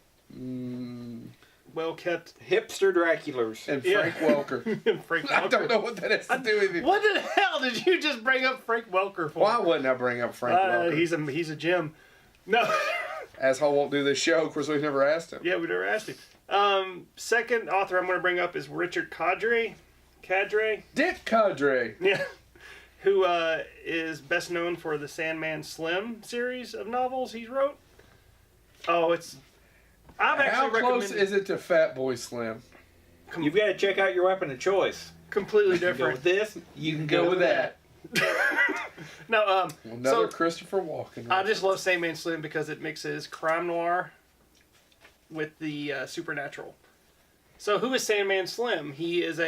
S2: Well kept.
S3: Hipster Draculas.
S1: And Frank Welker.
S2: Frank Welker.
S1: I don't know what that has to do with it.
S2: What the hell did you just bring up Frank Welker for?
S1: Why wouldn't I bring up Frank Welker?
S2: He's a gem. No.
S1: Asshole won't do this show. Of course, we've never asked him.
S2: Yeah, we never asked him. Second author I'm going to bring up is Richard Cadre.
S1: Dick Cadre.
S2: Yeah. Who is best known for the Sandman Slim series of novels he wrote. Oh, it's...
S1: How close is it to Fat Boy Slim?
S3: You've got to check out your weapon of choice.
S2: Completely different.
S3: You go with this,
S1: you can go with that.
S2: No,
S1: another Christopher Walken.
S2: I just love Sandman Slim because it mixes crime noir with the supernatural. So who is Sandman Slim? There's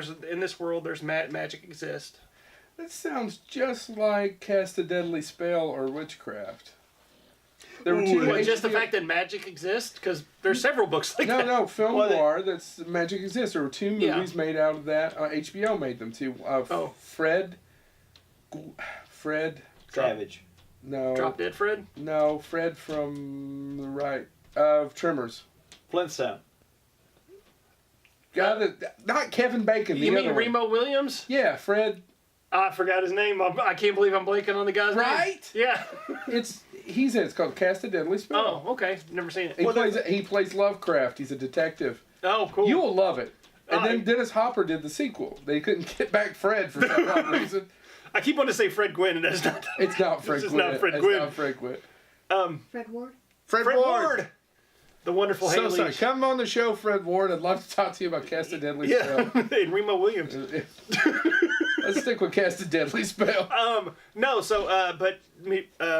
S2: in this world there's magic exists.
S1: That sounds just like Cast a Deadly Spell or Witchcraft. There were two.
S2: Just the fact that magic exists, because there's several books like that.
S1: No, film noir. That's magic exists. There were two movies made out of that. HBO made them too. Fred
S3: Savage.
S1: No.
S2: Drop Dead Fred.
S1: No, Fred from the right Tremors.
S3: Flintstone.
S1: Not Kevin Bacon.
S2: You mean Remo Williams?
S1: Yeah, Fred.
S2: I forgot his name. I can't believe I'm blanking on the guy's name.
S1: Right?
S2: Yeah.
S1: He's in it. It's called Cast a Deadly Spell.
S2: Oh, okay. Never seen it.
S1: He plays Lovecraft. He's a detective.
S2: Oh, cool.
S1: You will love it. And then Dennis Hopper did the sequel. They couldn't get back Fred for some odd reason.
S2: I keep wanting to say Fred Gwynn, and that's not.
S1: It's not Fred Gwynn.
S2: Not Fred Gwynn.
S1: It's not Fred Gwynn.
S4: Fred Ward?
S1: Fred Ward.
S2: The wonderful
S1: So
S2: Haley.
S1: sorry. Come on the show, Fred Ward. I'd love to talk to you about Cast a Deadly Spell.
S2: And Remo Williams.
S1: Let's stick with Cast a Deadly Spell.
S2: But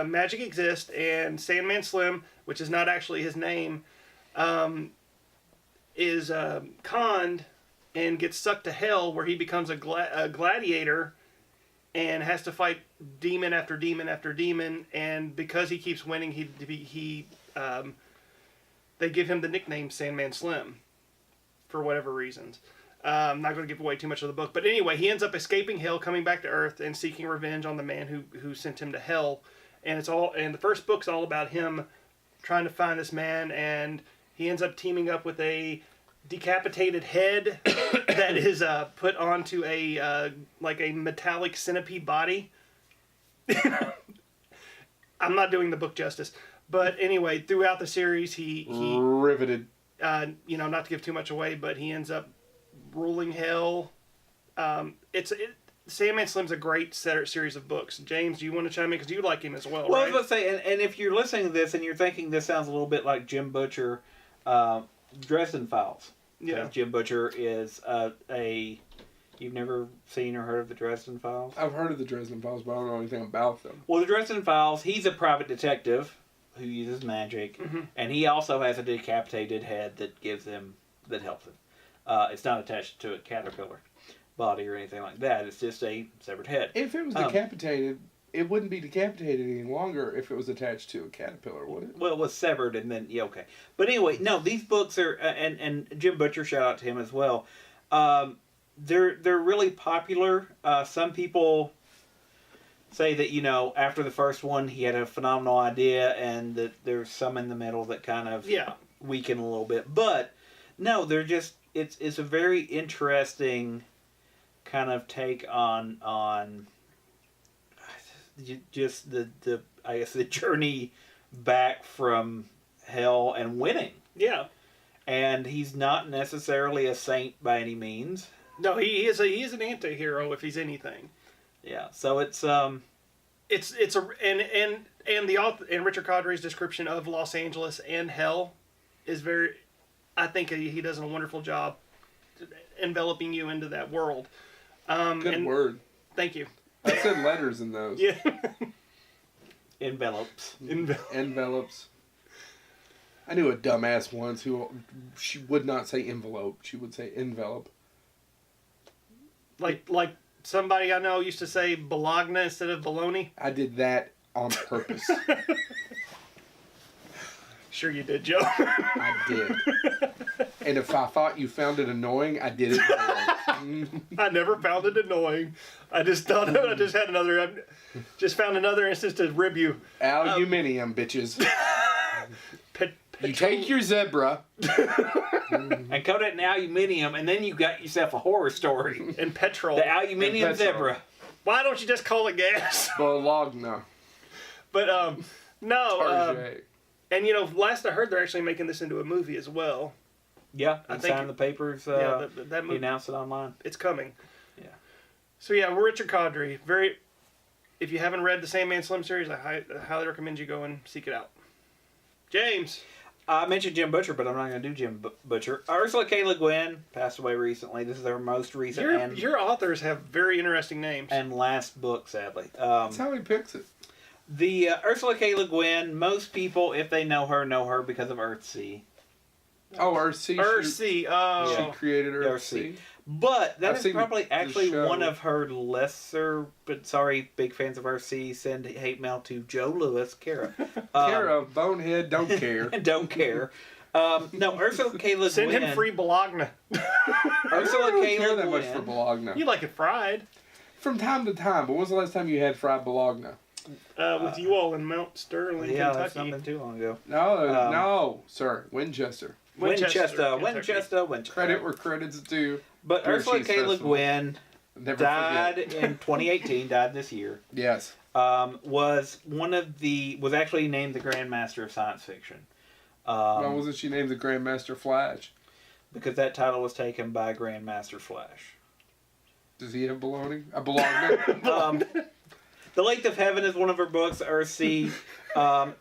S2: magic exists, and Sandman Slim, which is not actually his name, is conned and gets sucked to hell, where he becomes a gladiator and has to fight demon after demon after demon. And because he keeps winning, they give him the nickname Sandman Slim for whatever reasons. I'm not going to give away too much of the book, but anyway, he ends up escaping hell, coming back to Earth, and seeking revenge on the man who sent him to hell. And the first book's all about him trying to find this man, and he ends up teaming up with a decapitated head that is put onto a metallic centipede body. I'm not doing the book justice, but anyway, throughout the series, he
S1: riveted.
S2: Not to give too much away, but he ends up ruling hell. Sandman Slim's a great series of books. James, do you want to chime in, because you like him as well?
S3: Well,
S2: right?
S3: I was about to say, and if you're listening to this and you're thinking this sounds a little bit like Jim Butcher, Dresden Files.
S2: Yeah.
S3: Jim Butcher is you've never seen or heard of the Dresden Files?
S1: I've heard of the Dresden Files, but I don't know anything about them.
S3: Well, the Dresden Files, he's a private detective who uses magic, and he also has a decapitated head that helps him. It's not attached to a caterpillar body or anything like that. It's just a severed head.
S1: If it was decapitated, it wouldn't be decapitated any longer if it was attached to a caterpillar, would it?
S3: Well, it was severed, and then okay. But anyway, no, these books are, and Jim Butcher, shout out to him as well. They're really popular. Some people say that after the first one he had a phenomenal idea, and that there's some in the middle that kind of weaken a little bit. But no, they're just it's a very interesting kind of take on just the I guess the journey back from hell and winning.
S2: Yeah. And
S3: he's not necessarily a saint by any means.
S2: No, he is an anti-hero if he's anything.
S3: Yeah. So and
S2: the author and Richard Cadre's description of Los Angeles and hell is very, I think he does a wonderful job enveloping you into that world.
S1: Good word.
S2: Thank you.
S1: I said letters in those.
S2: Yeah.
S3: Envelopes.
S1: Envelopes. I knew a dumbass once she would not say envelope. She would say envelope.
S2: Like somebody I know used to say Bologna instead of bologna.
S1: I did that on purpose.
S2: Sure you did, Joe.
S1: I did. And if I thought you found it annoying, I did it wrong.
S2: I never found it annoying. I just thought I just found another instance to rib you.
S1: Aluminium, bitches. You take your zebra
S3: and coat it in aluminium, and then you got yourself a horror story.
S2: And petrol.
S3: The aluminium zebra.
S2: Why don't you just call it gas?
S1: Bologna.
S2: But no.
S1: Target.
S2: And last I heard, they're actually making this into a movie as well.
S3: Yeah, I signed the papers.
S2: That movie,
S3: he announced it online.
S2: It's coming.
S3: Yeah.
S2: So yeah, we're Richard Cadre. If you haven't read the Sandman Slim series, I highly recommend you go and seek it out. James.
S3: I mentioned Jim Butcher, but I'm not going to do Jim Butcher. Ursula K. Le Guin passed away recently. This is their most recent.
S2: Your authors have very interesting names.
S3: And last book, sadly.
S1: That's how he picks it.
S3: The Ursula K. Le Guin, most people, if they know her because of Earthsea.
S1: Oh, Earthsea.
S2: Earthsea. Oh.
S1: She created
S3: Earthsea.
S1: Earthsea.
S3: But that
S1: I've
S3: is
S1: seen
S3: probably
S1: the
S3: actually
S1: show.
S3: one of her lesser, but sorry, big fans of Earthsea, send hate mail to Joe Lewis, Kara.
S1: Kara, Bonehead, don't care.
S3: Don't care. No, Ursula K. Le
S2: Send
S3: Guin.
S2: him free Bologna.
S3: Ursula
S1: I don't
S3: K.
S1: care
S3: Le
S1: that much for
S3: Guin.
S1: Bologna.
S2: You like it fried.
S1: From time to time, but when's the last time you had fried Bologna?
S2: With you all in Mount Sterling,
S3: Yeah, that's not
S2: Kentucky.
S3: been too long ago.
S1: No, sir. Winchester.
S3: Winchester.
S2: Kentucky.
S1: Credit where credit's due.
S3: But
S1: Beer
S3: Ursula
S1: Cheese
S3: K. Le
S1: Festival.
S3: Guin
S1: Never
S3: died
S1: forget.
S3: in 2018, died this year.
S1: Yes.
S3: Was actually named the Grandmaster of Science Fiction.
S1: Why wasn't she named the Grandmaster Flash?
S3: Because that title was taken by Grandmaster Flash.
S1: Does he have baloney? A Bologna?
S3: The Length of Heaven is one of her books, Earthsea.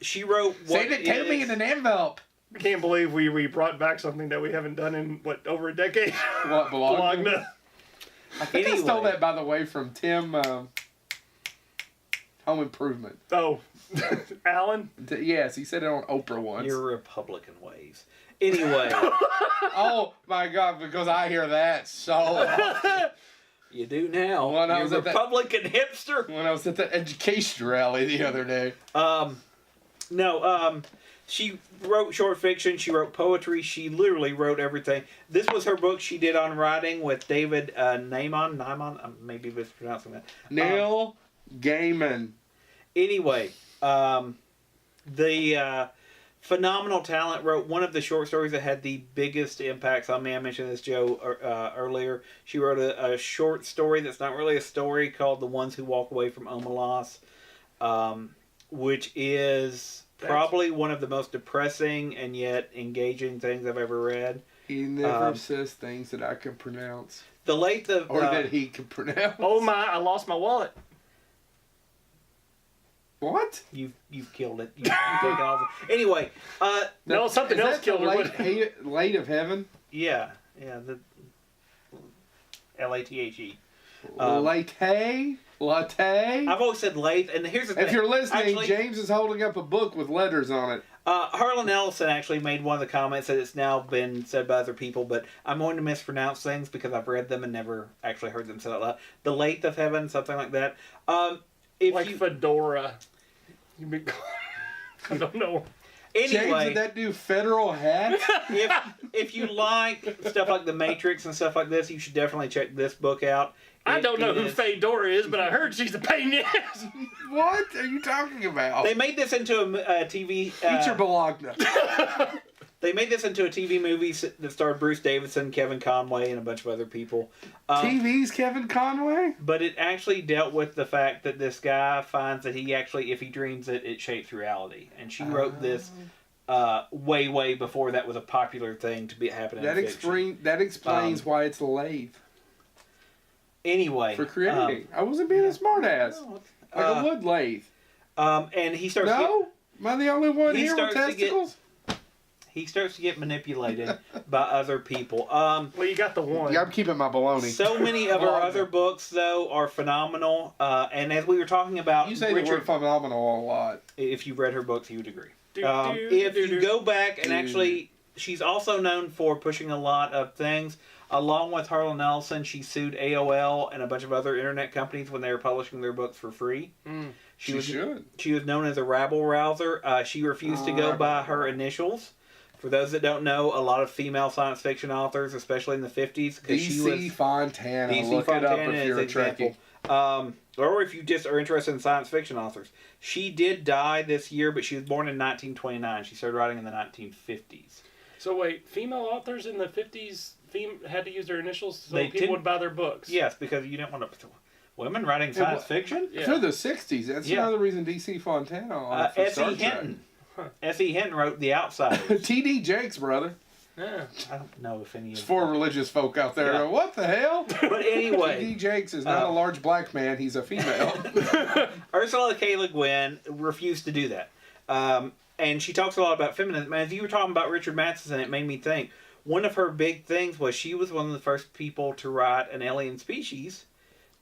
S3: She wrote what
S1: Send it to me in an envelope.
S2: I can't believe we brought back something that we haven't done in, over a decade?
S1: What, Bologna?
S2: Bologna.
S1: I think I stole that, by the way, from Tim Home Improvement.
S2: Oh, Alan?
S1: Yes, he said it on Oprah once.
S3: Your Republican ways. Anyway.
S1: Oh, my God, because I hear that so often.
S3: You do now.
S1: When I
S3: you
S1: was at that-
S3: Republican hipster.
S1: When I was at the education rally the other day.
S3: She wrote short fiction. She wrote poetry. She literally wrote everything. This was her book she did on writing with David Naiman. I may be mispronouncing that.
S1: Neil Gaiman.
S3: Anyway, the phenomenal talent wrote one of the short stories that had the biggest impacts on me. I mentioned this, Joe, earlier. She wrote a short story that's not really a story called The Ones Who Walk Away from Omelas, which is probably one of the most depressing and yet engaging things I've ever read.
S1: He never says things that I can pronounce.
S3: The Length of...
S1: Or that he can pronounce.
S2: Oh my, I lost my wallet.
S1: What?
S3: You've killed it. You've taken all the... Anyway.
S2: No, something else killed her.
S1: Late of Heaven?
S3: Yeah. The Lathe.
S1: Latte?
S3: I've always said Lathe, and here's the thing.
S1: If you're listening,
S3: Actually,
S1: James is holding up a book with letters on it.
S3: Harlan Ellison actually made one of the comments that it's now been said by other people, but I'm going to mispronounce things because I've read them and never actually heard them said out loud. The Lathe of Heaven, something like that.
S2: Fedora. I don't know.
S1: James,
S3: Anyway,
S1: did that do federal hats?
S3: if you like stuff like The Matrix and stuff like this, you should definitely check this book out.
S2: I don't know who Fedora is, but I heard she's a pain in the ass.
S1: What are you talking about?
S3: They made this into a TV...
S1: Eat your Bologna.
S3: They made this into a TV movie that starred Bruce Davison, Kevin Conway, and a bunch of other people.
S1: TV's Kevin Conway?
S3: But it actually dealt with the fact that this guy finds that he actually, if he dreams it, it shapes reality. And she wrote this way, way before that was a popular thing to be happening in fiction.
S1: That explains why it's a lathe.
S3: Anyway.
S1: For creating. I wasn't being a smart ass. Like a wood lathe.
S3: And he starts
S1: Am I the only one here with testicles?
S3: He starts to get manipulated by other people.
S2: Well, you got the one.
S1: Yeah, I'm keeping my baloney.
S3: So many of our other books, though, are phenomenal. And as we were talking about...
S1: You say the word phenomenal a lot.
S3: If you read her books, you would agree. If you go back and actually... She's also known for pushing a lot of things. Along with Harlan Ellison, she sued AOL and a bunch of other internet companies when they were publishing their books for free. She was known as a rabble-rouser. She refused to go by her initials. For those that don't know, a lot of female science fiction authors, especially in the 50s...
S1: DC Fontana. Look it up if you're a Trekkie.
S3: Or if you just are interested in science fiction authors. She did die this year, but she was born in 1929. She started writing in the 1950s.
S2: So wait, female authors in the 50s had to use their initials so people would buy their books?
S3: Yes, because you didn't want to... Women writing science fiction?
S1: Yeah. Through the 60s. That's another reason DC Fontana.
S3: S.E. Hinton. S.E. Hinton wrote The Outsiders.
S1: T.D. Jakes, brother.
S3: Yeah. I don't know if any of...
S1: There's four religious folk out there.
S3: Yeah.
S1: What the hell?
S3: But anyway...
S1: T.D. Jakes is not a large black man. He's a female.
S3: Ursula K. Le Guin refused to do that. And she talks a lot about feminism. And as you were talking about Richard Matheson, it made me think. One of her big things was she was one of the first people to write an alien species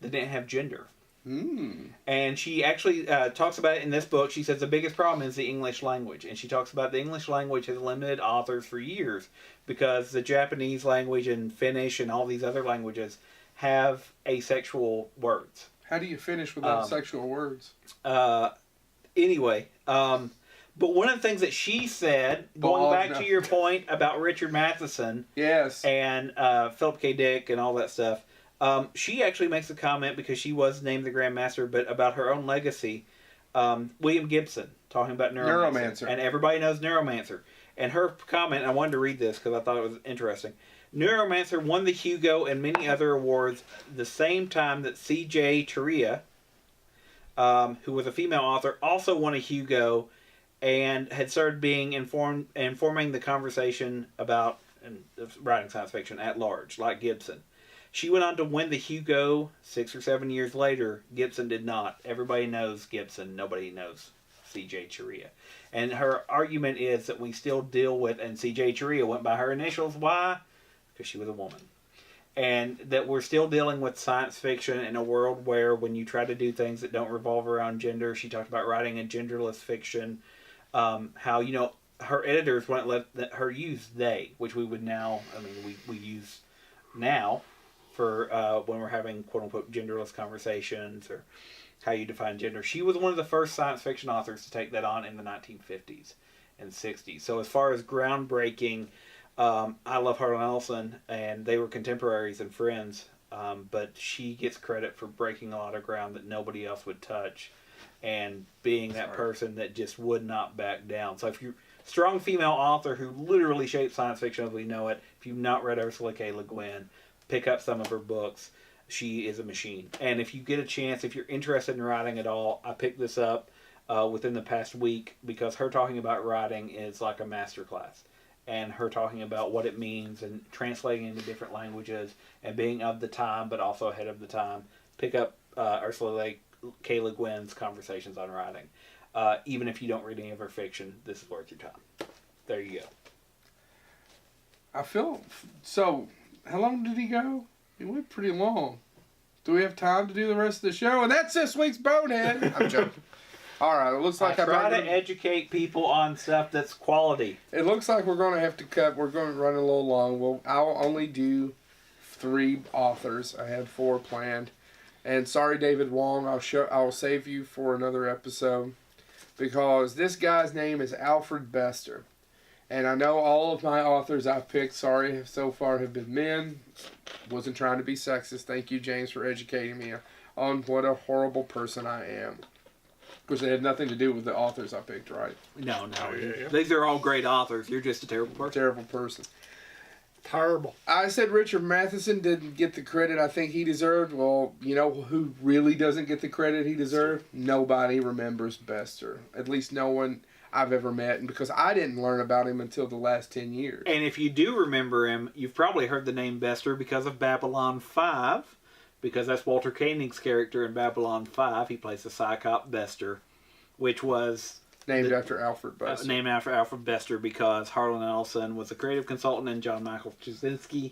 S3: that didn't have gender. And she actually talks about it in this book. She says the biggest problem is the English language. And she talks about the English language has limited authors for years because the Japanese language and Finnish and all these other languages have asexual words.
S1: How do you finish without sexual words?
S3: Anyway, but one of the things that she said, going back to your point about Richard Matheson,
S1: yes,
S3: and Philip K. Dick and all that stuff, she actually makes a comment because she was named the Grand Master, but about her own legacy. William Gibson talking about Neuromancer, and everybody knows Neuromancer. And her comment, I wanted to read this because I thought it was interesting. Neuromancer won the Hugo and many other awards the same time that C.J. Cheria, who was a female author, also won a Hugo and had started being informing the conversation about writing science fiction at large, like Gibson. She went on to win the Hugo 6 or 7 years later. Gibson did not. Everybody knows Gibson. Nobody knows C.J. Cheria. And her argument is that we still deal with, and C.J. Cheria went by her initials. Why? Because she was a woman. And that we're still dealing with science fiction in a world where when you try to do things that don't revolve around gender, she talked about writing a genderless fiction, how, you know, her editors wouldn't let her use they, which we would now, I mean, we use now for when we're having quote-unquote genderless conversations or how you define gender. She was one of the first science fiction authors to take that on in the 1950s and 60s. So as far as groundbreaking, I love Harlan Ellison, and they were contemporaries and friends, but she gets credit for breaking a lot of ground that nobody else would touch and being that person that just would not back down. So if you're a strong female author who literally shaped science fiction as we know it, if you've not read Ursula K. Le Guin, pick up some of her books. She is a machine. And if you get a chance, if you're interested in writing at all, I picked this up within the past week because her talking about writing is like a masterclass. And her talking about what it means and translating into different languages and being of the time but also ahead of the time. Pick up Ursula K. Le Guin's Conversations on Writing. Even if you don't read any of her fiction, this is worth your time. There you go.
S1: I feel... So, how long did he go? He went pretty long. Do we have time to do the rest of the show? And that's this week's Bonehead. I'm joking. All right, it looks like
S3: I try to educate people on stuff that's quality.
S1: It looks like we're going to have to cut. We're going to run a little long. Well, I'll only do 3 authors. I had 4 planned. And sorry, David Wong, I'll save you for another episode because this guy's name is Alfred Bester. And I know all of my authors I've picked, sorry, so far have been men. Wasn't trying to be sexist. Thank you, James, for educating me on what a horrible person I am. Of course, they had nothing to do with the authors I picked, right?
S3: No. These are all great authors. You're just a terrible person.
S1: Terrible person.
S2: Terrible.
S1: I said Richard Matheson didn't get the credit I think he deserved. Well, you know who really doesn't get the credit he deserved? Nobody remembers Bester. At least no one I've ever met. And because I didn't learn about him until the last 10 years.
S3: And if you do remember him, you've probably heard the name Bester because of Babylon 5. Because that's Walter Koenig's character in Babylon 5. He plays the Psychop Bester, which was...
S1: Named after Alfred Bester.
S3: Named after Alfred Bester because Harlan Ellison was a creative consultant and John Michael Straczynski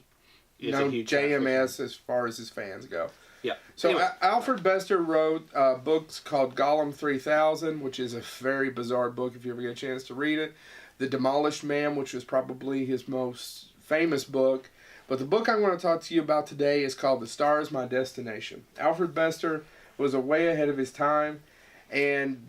S3: is a huge
S1: JMS as far as his fans go.
S3: Yeah.
S1: So
S3: anyway.
S1: Alfred Bester wrote books called Gollum 3000, which is a very bizarre book if you ever get a chance to read it. The Demolished Man, which was probably his most famous book. But the book I'm going to talk to you about today is called The Star Is My Destination. Alfred Bester was way ahead of his time. And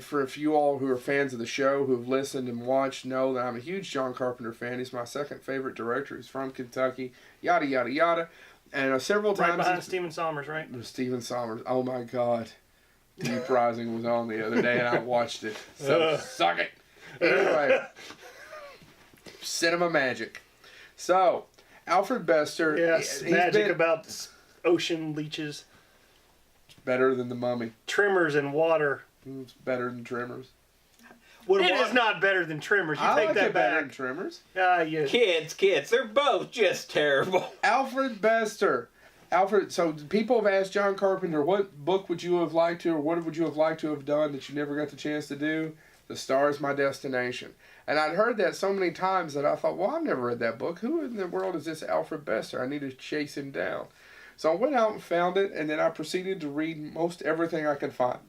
S1: for a few all who are fans of the show, who have listened and watched, know that I'm a huge John Carpenter fan. He's my second favorite director. He's from Kentucky. Yada, yada, yada. And several times...
S2: Right behind Stephen Sommers, right?
S1: Stephen Sommers. Oh, my God. Deep Rising was on the other day, and I watched it. So, suck it. Anyway. Cinema magic. So, Alfred Bester...
S2: Yes, magic about ocean leeches.
S1: Better than The Mummy.
S2: Tremors and water.
S1: It's better than Tremors.
S2: It is not better than Tremors. You take that
S1: better
S2: back.
S1: than Tremors.
S2: Yeah.
S3: Kids, they're both just terrible.
S1: Alfred Bester. So people have asked John Carpenter, what book would you have liked to, or what would you have liked to have done that you never got the chance to do? The Star Is My Destination. And I'd heard that so many times that I thought, well, I've never read that book. Who in the world is this Alfred Bester? I need to chase him down. So I went out and found it, and then I proceeded to read most everything I could find.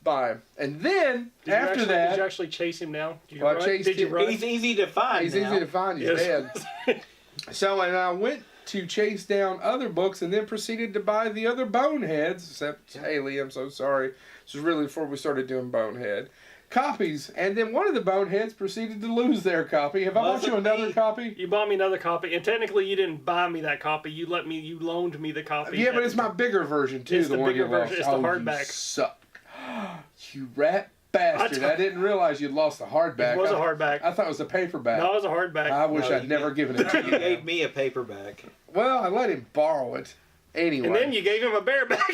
S1: And then, after that...
S2: Did you actually chase him down? Did you
S1: Well, I
S2: run?
S1: chased
S2: Did you
S1: him.
S2: run?
S3: He's easy to find
S1: He's
S3: now.
S1: easy to find. He's dead. So, and I went to chase down other books and then proceeded to buy the other Boneheads, except Haley, I'm so sorry. This was really before we started doing Bonehead. Copies. And then one of the Boneheads proceeded to lose their copy. Have I bought you another copy?
S2: You bought me another copy, and technically you didn't buy me that copy. You loaned me the copy.
S1: Yeah, but it's my bigger version, too.
S2: It's the
S1: one
S2: bigger
S1: you lost.
S2: version. It's the hardback.
S1: You suck. You rat bastard. I didn't realize you'd lost the hardback.
S2: It was a hardback.
S1: I thought it was a paperback.
S2: No, it was a hardback.
S1: I wish I'd never given it to you.
S3: You gave me a paperback.
S1: Well, I let him borrow it. Anyway.
S2: And then you gave him a bareback.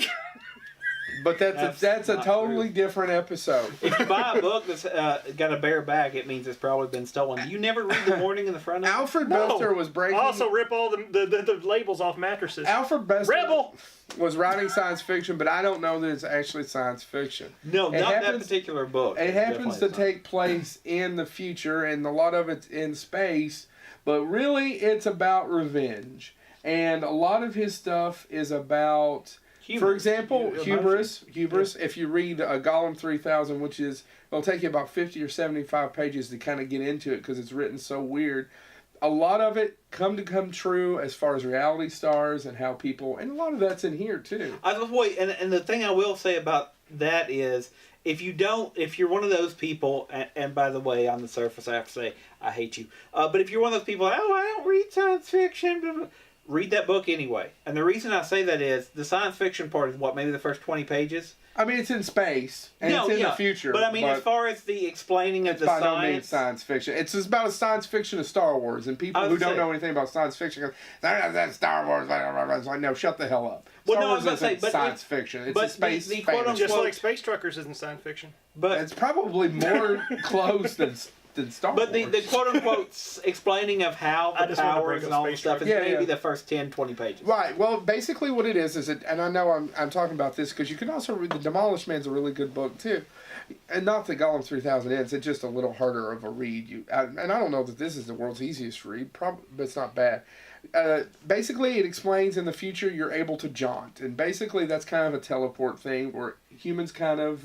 S1: But that's a totally different episode.
S3: If you buy a book that's got a bare back, it means it's probably been stolen. You never read the warning in the front of it?
S1: Alfred Bester was breaking...
S2: I also rip all the labels off mattresses.
S1: Alfred Bester
S2: Rebel!
S1: was writing science fiction, but I don't know that it's actually science fiction.
S3: No, not that particular book.
S1: It happens to take place in the future, and a lot of it's in space, but really it's about revenge. And a lot of his stuff is about... For example, hubris. If you read Golem 3000, which it'll take you about 50 or 75 pages to kind of get into it because it's written so weird. A lot of it come true as far as reality stars and how people, and a lot of that's in here too.
S3: And the thing I will say about that is, if you're one of those people, and by the way, on the surface I have to say I hate you, but if you're one of those people, I don't read science fiction, blah, blah, read that book anyway. And the reason I say that is the science fiction part is maybe the first 20 pages?
S1: I mean, it's in space, and it's in the future.
S3: But I mean, as far as the explaining of the
S1: by
S3: science...
S1: no means science fiction. It's about science fiction of Star Wars, and people who don't know anything about science fiction go, that's Star Wars. It's like, no, shut the hell up. Star Wars isn't science fiction. It's a space fantasy.
S2: Just like Space Truckers isn't science fiction.
S1: But it's probably more close than Star Wars.
S3: But the quote-unquote explaining of how the powers and all the stuff is maybe the first 10, 20 pages.
S1: Right. Well, basically what it is and I know I'm talking about this because you can also read The Demolished Man's a really good book, too. And not the Golem 3000 ends. It's just a little harder of a read. And I don't know that this is the world's easiest read, but it's not bad. Basically, it explains in the future you're able to jaunt. And basically, that's kind of a teleport thing where humans kind of...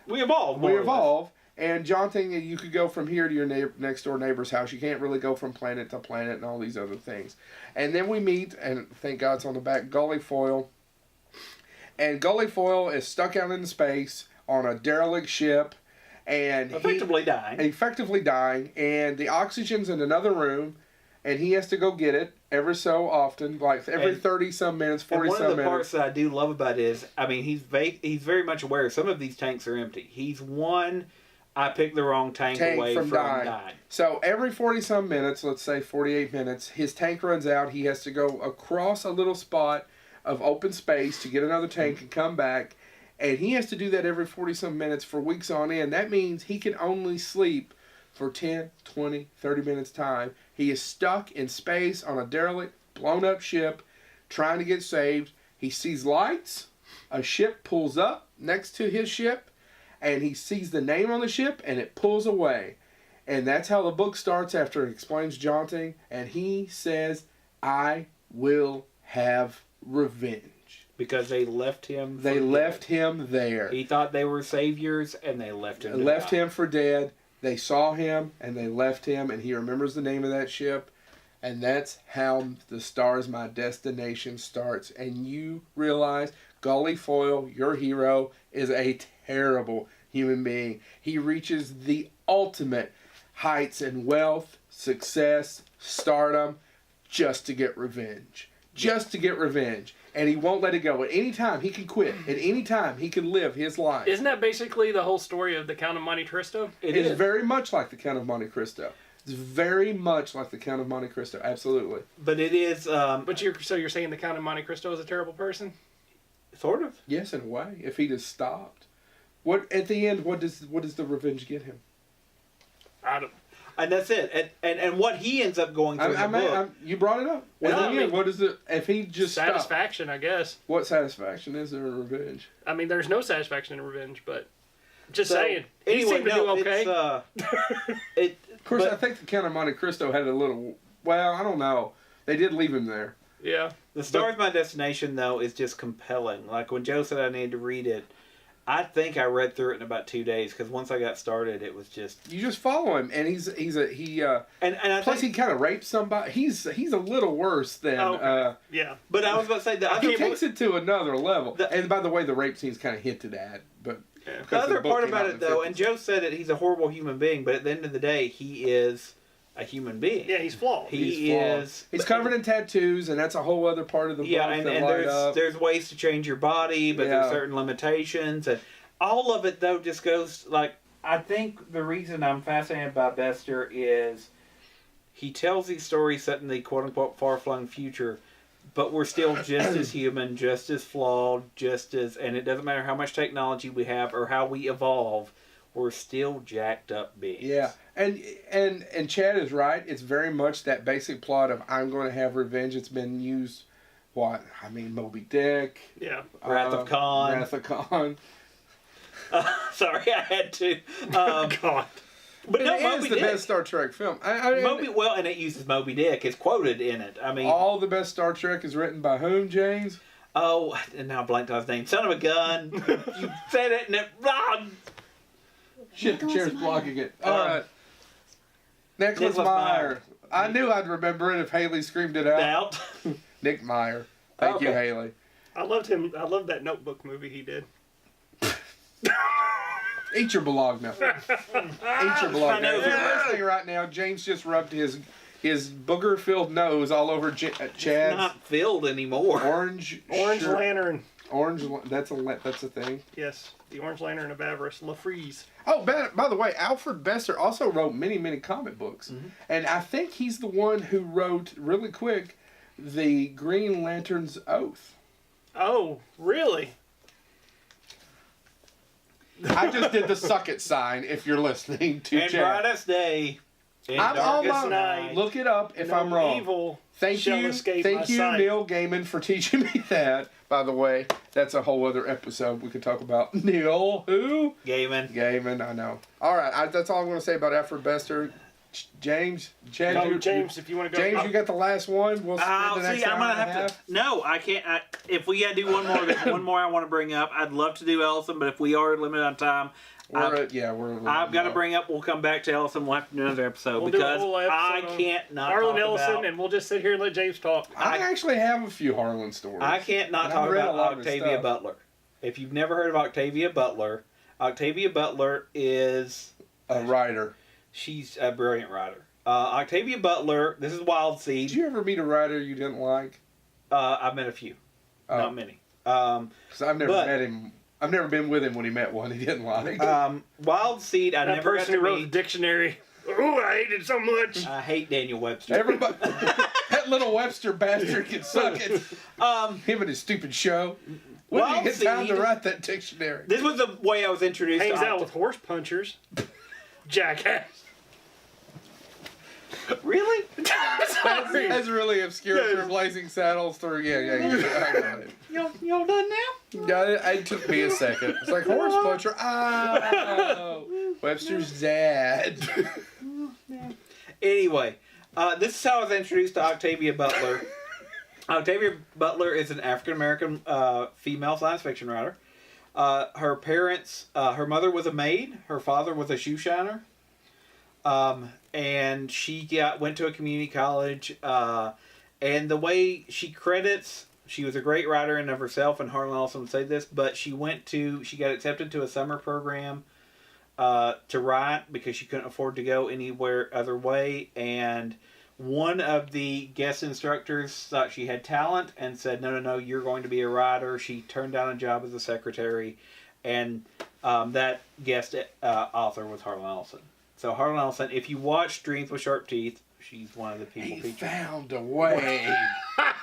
S3: we evolve.
S1: And jaunting, you could go from here to your next door neighbor's house. You can't really go from planet to planet and all these other things. And then we meet, and thank God it's on the back, Gullyfoyle. And Gullyfoyle is stuck out in space on a derelict ship. And
S3: effectively
S1: dying. And the oxygen's in another room. And he has to go get it every so often, like every 30-some minutes, 40-some minutes.
S3: One of the parts that I do love about it is, I mean, he's very much aware some of these tanks are empty. I picked the wrong tank away from dying.
S1: So every 40-some minutes, let's say 48 minutes, his tank runs out. He has to go across a little spot of open space to get another tank and come back. And he has to do that every 40-some minutes for weeks on end. That means he can only sleep for 10, 20, 30 minutes time. He is stuck in space on a derelict, blown-up ship, trying to get saved. He sees lights. A ship pulls up next to his ship. And he sees the name on the ship, and it pulls away. And that's how the book starts after it explains jaunting. And he says, I will have revenge.
S3: Because they left him
S1: him there.
S3: He thought they were saviors, and they left him
S1: him for dead. They saw him, and they left him, and he remembers the name of that ship. And that's how The Star's My Destination starts. And you realize Gullyfoyle, your hero, is a terrible human being. He reaches the ultimate heights in wealth, success, stardom, just to get revenge. And he won't let it go. At any time, he can quit. At any time, he can live his life.
S2: Isn't that basically the whole story of the Count of Monte Cristo?
S1: It is very much like the Count of Monte Cristo. It's very much like the Count of Monte Cristo. Absolutely.
S3: But it is...
S2: But you're saying the Count of Monte Cristo is a terrible person?
S3: Sort of.
S1: Yes, in a way. If he just stopped. At the end, what does the revenge get him?
S3: And that's it. And what he ends up going through in the book...
S1: you brought it up. What is it? If he just
S2: satisfaction,
S1: stopped,
S2: I guess.
S1: What satisfaction is there in revenge?
S2: I mean, there's no satisfaction in revenge, but just saying. He seemed to do okay.
S1: Of course, I think the Count of Monte Cristo had a little... Well, I don't know. They did leave him there.
S2: Yeah.
S3: The Star is My Destination, though, is just compelling. Like, when Joe said I needed to read it, I think I read through it in about 2 days, because once I got started, it was just...
S1: You just follow him, and plus he kind of rapes somebody. He's a little worse than...
S2: yeah.
S3: But I was about to say that...
S1: He takes it to another level. And by the way, the rape scene's kind of hinted at, but...
S2: Yeah.
S3: The other part about it, though, and Joe said it, he's a horrible human being, but at the end of the day, he is a human being.
S2: Yeah, he's flawed.
S1: He's covered in tattoos, and that's a whole other part of the book.
S3: Yeah, and there's ways to change your body, but there's certain limitations, and all of it, though, just goes, like, I think the reason I'm fascinated by Bester is he tells these stories set in the quote-unquote far-flung future, but we're still just as human, just as flawed, and it doesn't matter how much technology we have or how we evolve, we're still jacked up beings.
S1: Yeah, and Chad is right. It's very much that basic plot of I'm going to have revenge. It's been used, Moby Dick.
S3: Yeah. Wrath of Khan. Sorry, I had to.
S1: God. But it is the best Star Trek film.
S3: And it uses Moby Dick. It's quoted in it. I mean,
S1: all the best Star Trek is written by whom, James?
S3: Oh, and now I blanked on his name. Son of a gun. You said it and it wrong.
S1: Shit, the chair's blocking it. All right. Nicholas Meyer. I knew I'd remember it if Haley screamed it out. Nick Meyer. Thank you, Haley.
S2: I loved him. I loved that Notebook movie he did.
S1: Eat your Bologna. Eat your Bologna. If you're listening right now, James just rubbed his booger-filled nose all over Chad's.
S3: It's not filled anymore.
S1: Orange
S2: Lantern.
S1: That's a thing.
S2: Yes, the Orange Lantern of Avarice, La Frise.
S1: Oh, by the way, Alfred Bester also wrote many, many comic books, and I think he's the one who wrote really quick the Green Lantern's Oath.
S2: Oh, really?
S1: I just did the suck it sign if you're listening to
S3: And brightest day.
S1: I'm almost night. Look it up if I'm wrong.
S2: Evil
S1: Thank you, Neil Gaiman, for teaching me that. By the way, that's a whole other episode we could talk about. Neil, who?
S3: Gaiman,
S1: I know. All right, that's all I'm going to say about Alfred Bester. James, Chad,
S2: James, if you want to go.
S1: James, you got the last one. We'll spend the next hour and a half.
S3: No, I can't. If we got to do one more, there's one more I want to bring up. I'd love to do Ellison, but if we are limited on time, I've got to bring up. We'll come back to Ellison. We'll have to do another episode because I can't not
S2: Harlan
S3: talk
S2: Ellison,
S3: about,
S2: and we'll just sit here and let James talk.
S1: I actually have a few Harlan stories.
S3: I can't not talk about Octavia Butler. If you've never heard of Octavia Butler is
S1: a writer.
S3: She's a brilliant writer. Octavia Butler, this is Wild Seed.
S1: Did you ever meet a writer you didn't like?
S3: I've met a few. Not many.
S1: Because I've never met him. I've never been with him when he met one he didn't like.
S3: Wild Seed, I never got to meet.
S2: That person who wrote the dictionary. Oh, I hate it so much.
S3: I hate Daniel Webster.
S1: Everybody, that little Webster bastard can suck it. Him and his stupid show. When did he get time to write that dictionary?
S3: This was the way I was introduced.
S2: Hangs out with horse punchers. Jackass.
S3: Really?
S1: That's really obscure from Blazing Saddles through. Yeah, I got it.
S3: Y'all done now?
S1: Got it. It took me a second. It's like horse puncher. Oh, Webster's dad.
S3: Anyway, this is how I was introduced to Octavia Butler. Octavia Butler is an African American female science fiction writer. Her parents, her mother was a maid. Her father was a shoe shiner. And she went to a community college, and the way she credits, she was a great writer in of herself, and Harlan Ellison would say this, but she got accepted to a summer program to write because she couldn't afford to go anywhere other way, and one of the guest instructors thought she had talent and said, no, you're going to be a writer. She turned down a job as a secretary, and that guest author was Harlan Ellison. So Harlan Ellison, if you watch Dreams with Sharp Teeth, she's one of the people featured.
S1: He found a way. I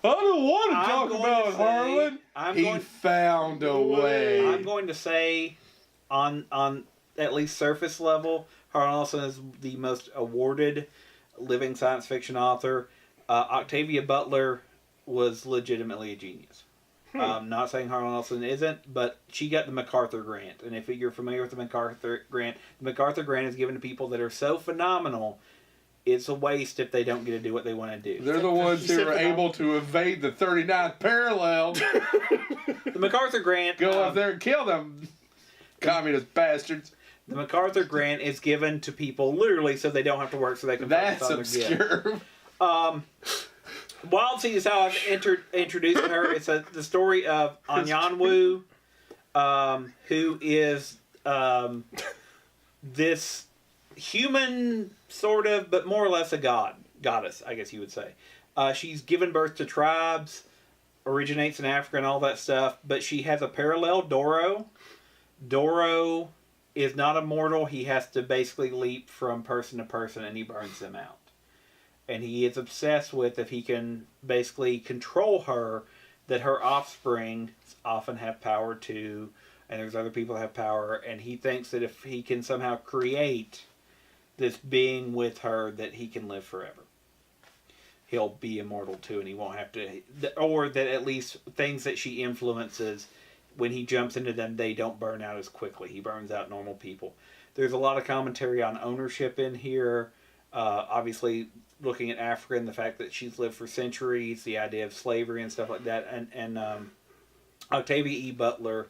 S1: don't want to talk about Harlan. He found a way.
S3: I'm going to say, on at least surface level, Harlan Ellison is the most awarded living science fiction author. Octavia Butler was legitimately a genius. Not saying Harlan Ellison isn't, but she got the MacArthur Grant. And if you're familiar with the MacArthur Grant is given to people that are so phenomenal it's a waste if they don't get to do what they want to do.
S1: They're the ones who are able to evade the 39th parallel.
S3: The MacArthur Grant...
S1: Go up there and kill them, communist bastards.
S3: The MacArthur Grant is given to people literally so they don't have to work, so they can
S1: That's
S3: focus on their
S1: obscure.
S3: Wild Seed is how I've introduced her. It's the story of Anyanwu, who is this human, sort of, but more or less a goddess, I guess you would say. She's given birth to tribes, originates in Africa and all that stuff, but she has a parallel, Doro. Doro is not immortal. He has to basically leap from person to person, and he burns them out. And he is obsessed with, if he can basically control her, that her offspring often have power too, and there's other people that have power, and he thinks that if he can somehow create this being with her, that he can live forever. He'll be immortal too, and he won't have to, or that at least things that she influences, when he jumps into them, they don't burn out as quickly. He burns out normal people. There's a lot of commentary on ownership in here. Obviously, looking at Africa and the fact that she's lived for centuries, the idea of slavery and stuff like that. And Octavia E. Butler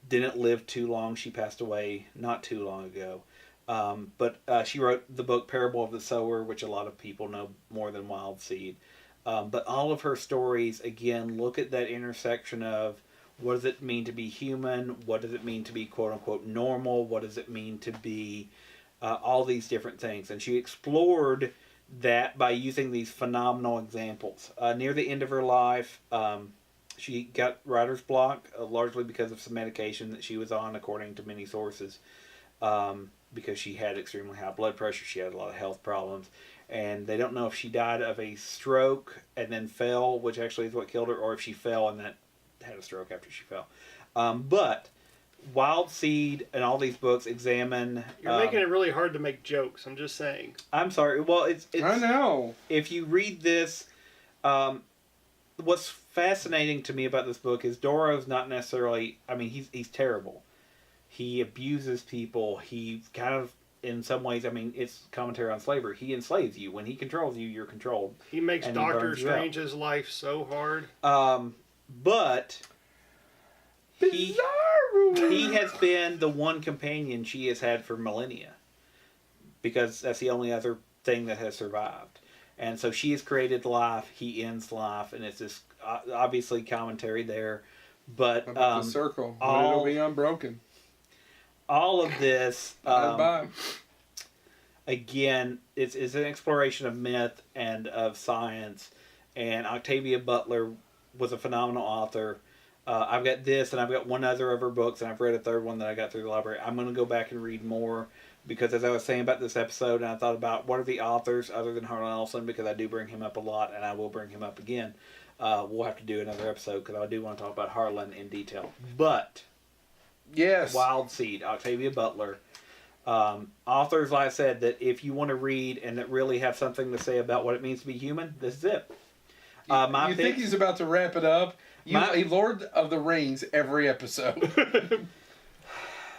S3: didn't live too long. She passed away not too long ago. But she wrote the book Parable of the Sower, which a lot of people know more than Wild Seed. But all of her stories, again, look at that intersection of what does it mean to be human? What does it mean to be quote-unquote normal? What does it mean to be all these different things? And she explored that by using these phenomenal examples. Near the end of her life, she got writer's block, largely because of some medication that she was on, according to many sources, because she had extremely high blood pressure. She had a lot of health problems. And they don't know if she died of a stroke and then fell, which actually is what killed her, or if she fell and then had a stroke after she fell. But Wild Seed and all these books examine...
S2: You're making it really hard to make jokes, I'm just saying.
S3: I'm sorry. Well, it's
S1: I know.
S3: If you read this, what's fascinating to me about this book is Doro's not necessarily... I mean, he's terrible. He abuses people. He kind of... In some ways, I mean, it's commentary on slavery. He enslaves you. When he controls you, you're controlled.
S2: He makes Doctor Strange's life so hard.
S3: But he has been the one companion she has had for millennia, because that's the only other thing that has survived. And so she has created life. He ends life, and it's this obviously commentary there. But
S1: the circle, it'll be unbroken.
S3: All of this, again, it's an exploration of myth and of science. And Octavia Butler was a phenomenal author. I've got this, and I've got one other of her books, and I've read a third one that I got through the library. I'm going to go back and read more, because as I was saying about this episode, and I thought about what are the authors other than Harlan Ellison, because I do bring him up a lot, and I will bring him up again. We'll have to do another episode, because I do want to talk about Harlan in detail. But...
S1: Yes.
S3: Wild Seed, Octavia Butler. Authors, like I said, that if you want to read and that really have something to say about what it means to be human, this is it.
S1: You think he's about to wrap it up? A Lord of the Rings every episode.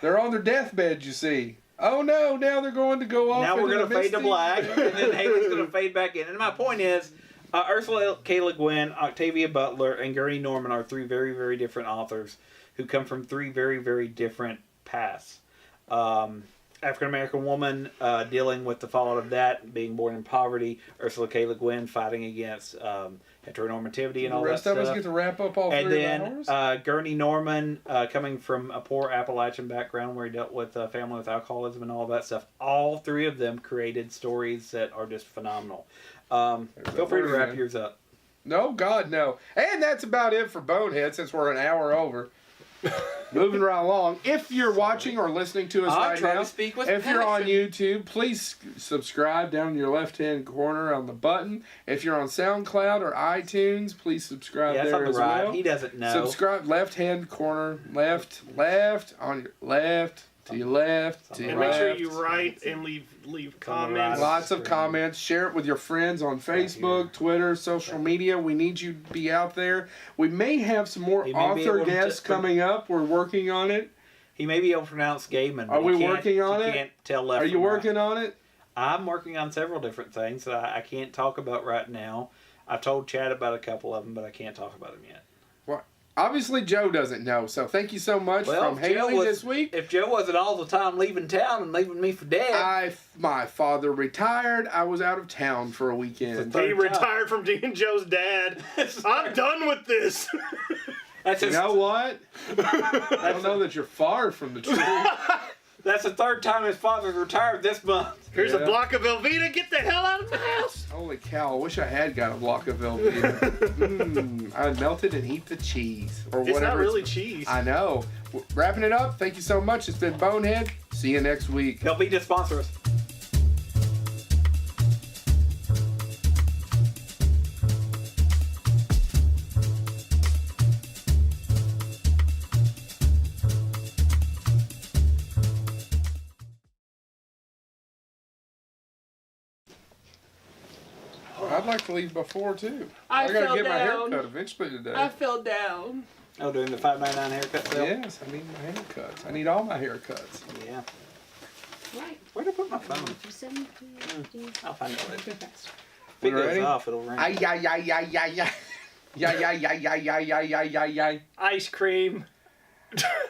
S1: They're on their deathbed, you see. Oh no, now they're going to go off.
S3: Now we're going to fade to black, and then Haley's going to fade back in. And my point is, Ursula K. Le Guin, Octavia Butler, and Gurney Norman are three very, very different authors who come from three very, very different paths. African-American woman dealing with the fallout of that, being born in poverty. Ursula K. Le Guin fighting against heteronormativity and all that stuff.
S1: The rest of us get to wrap up all three hours?
S3: And then Gurney Norman, coming from a poor Appalachian background where he dealt with a family with alcoholism and all that stuff. All three of them created stories that are just phenomenal. Feel free to wrap yours up.
S1: No, God, no. And that's about it for Bonehead, since we're an hour over. Moving right along. If you're watching or listening to us right now, if you're on YouTube, please subscribe down in your left-hand corner on the button. If you're on SoundCloud or iTunes, please subscribe there as well.
S3: He doesn't know.
S1: Subscribe, left-hand corner, left, on your left, to your left, to your left.
S2: And make sure you write and leave comments.
S1: Lots of comments. Share it with your friends on Facebook, Twitter, social media. We need you to be out there. We may have some more author guests coming up. We're working on it.
S3: He may be able to pronounce Gaiman.
S1: Are we working on it?
S3: You can't tell left.
S1: Are you working on it?
S3: I'm working on several different things that I can't talk about right now. I've told Chad about a couple of them, but I can't talk about them yet.
S1: Well, obviously Joe doesn't know, so thank you so much from Haley this week.
S3: If Joe wasn't all the time leaving town and leaving me for dead.
S1: My father retired. I was out of town for a weekend.
S2: He retired from being Joe's dad. I'm done with this.
S1: You know what? I don't know that you're far from the truth.
S3: That's the third time his father's retired this month.
S2: Here's a block of Velveeta. Get the hell out of my house.
S1: Holy cow. I wish I had got a block of Velveeta. I'd melt it and eat the cheese. Or
S2: it's
S1: whatever.
S2: Not really cheese.
S1: I know. Wrapping it up. Thank you so much. It's been Bonehead. See you next week.
S3: Velveeta sponsor us.
S1: I'd like to leave before too.
S4: I
S1: gotta
S4: fell
S1: get my
S4: down.
S1: haircut eventually today.
S4: I fell down.
S3: Oh, doing the $5.99 haircut sale?
S1: Yes, I need my haircuts. I need all my haircuts.
S3: Yeah.
S4: Right.
S3: Where'd I put my phone? I'll find it later. If it goes off, it'll ring.
S1: Ay, ay, ay, ay, ay, ay. Ay, ay, ay, ay, ay, ay, ay, ay, ay.
S2: Ice cream.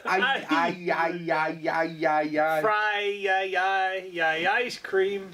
S1: Ay, ay, ay, ay, ay, ay, ay.
S2: Fry, ice cream.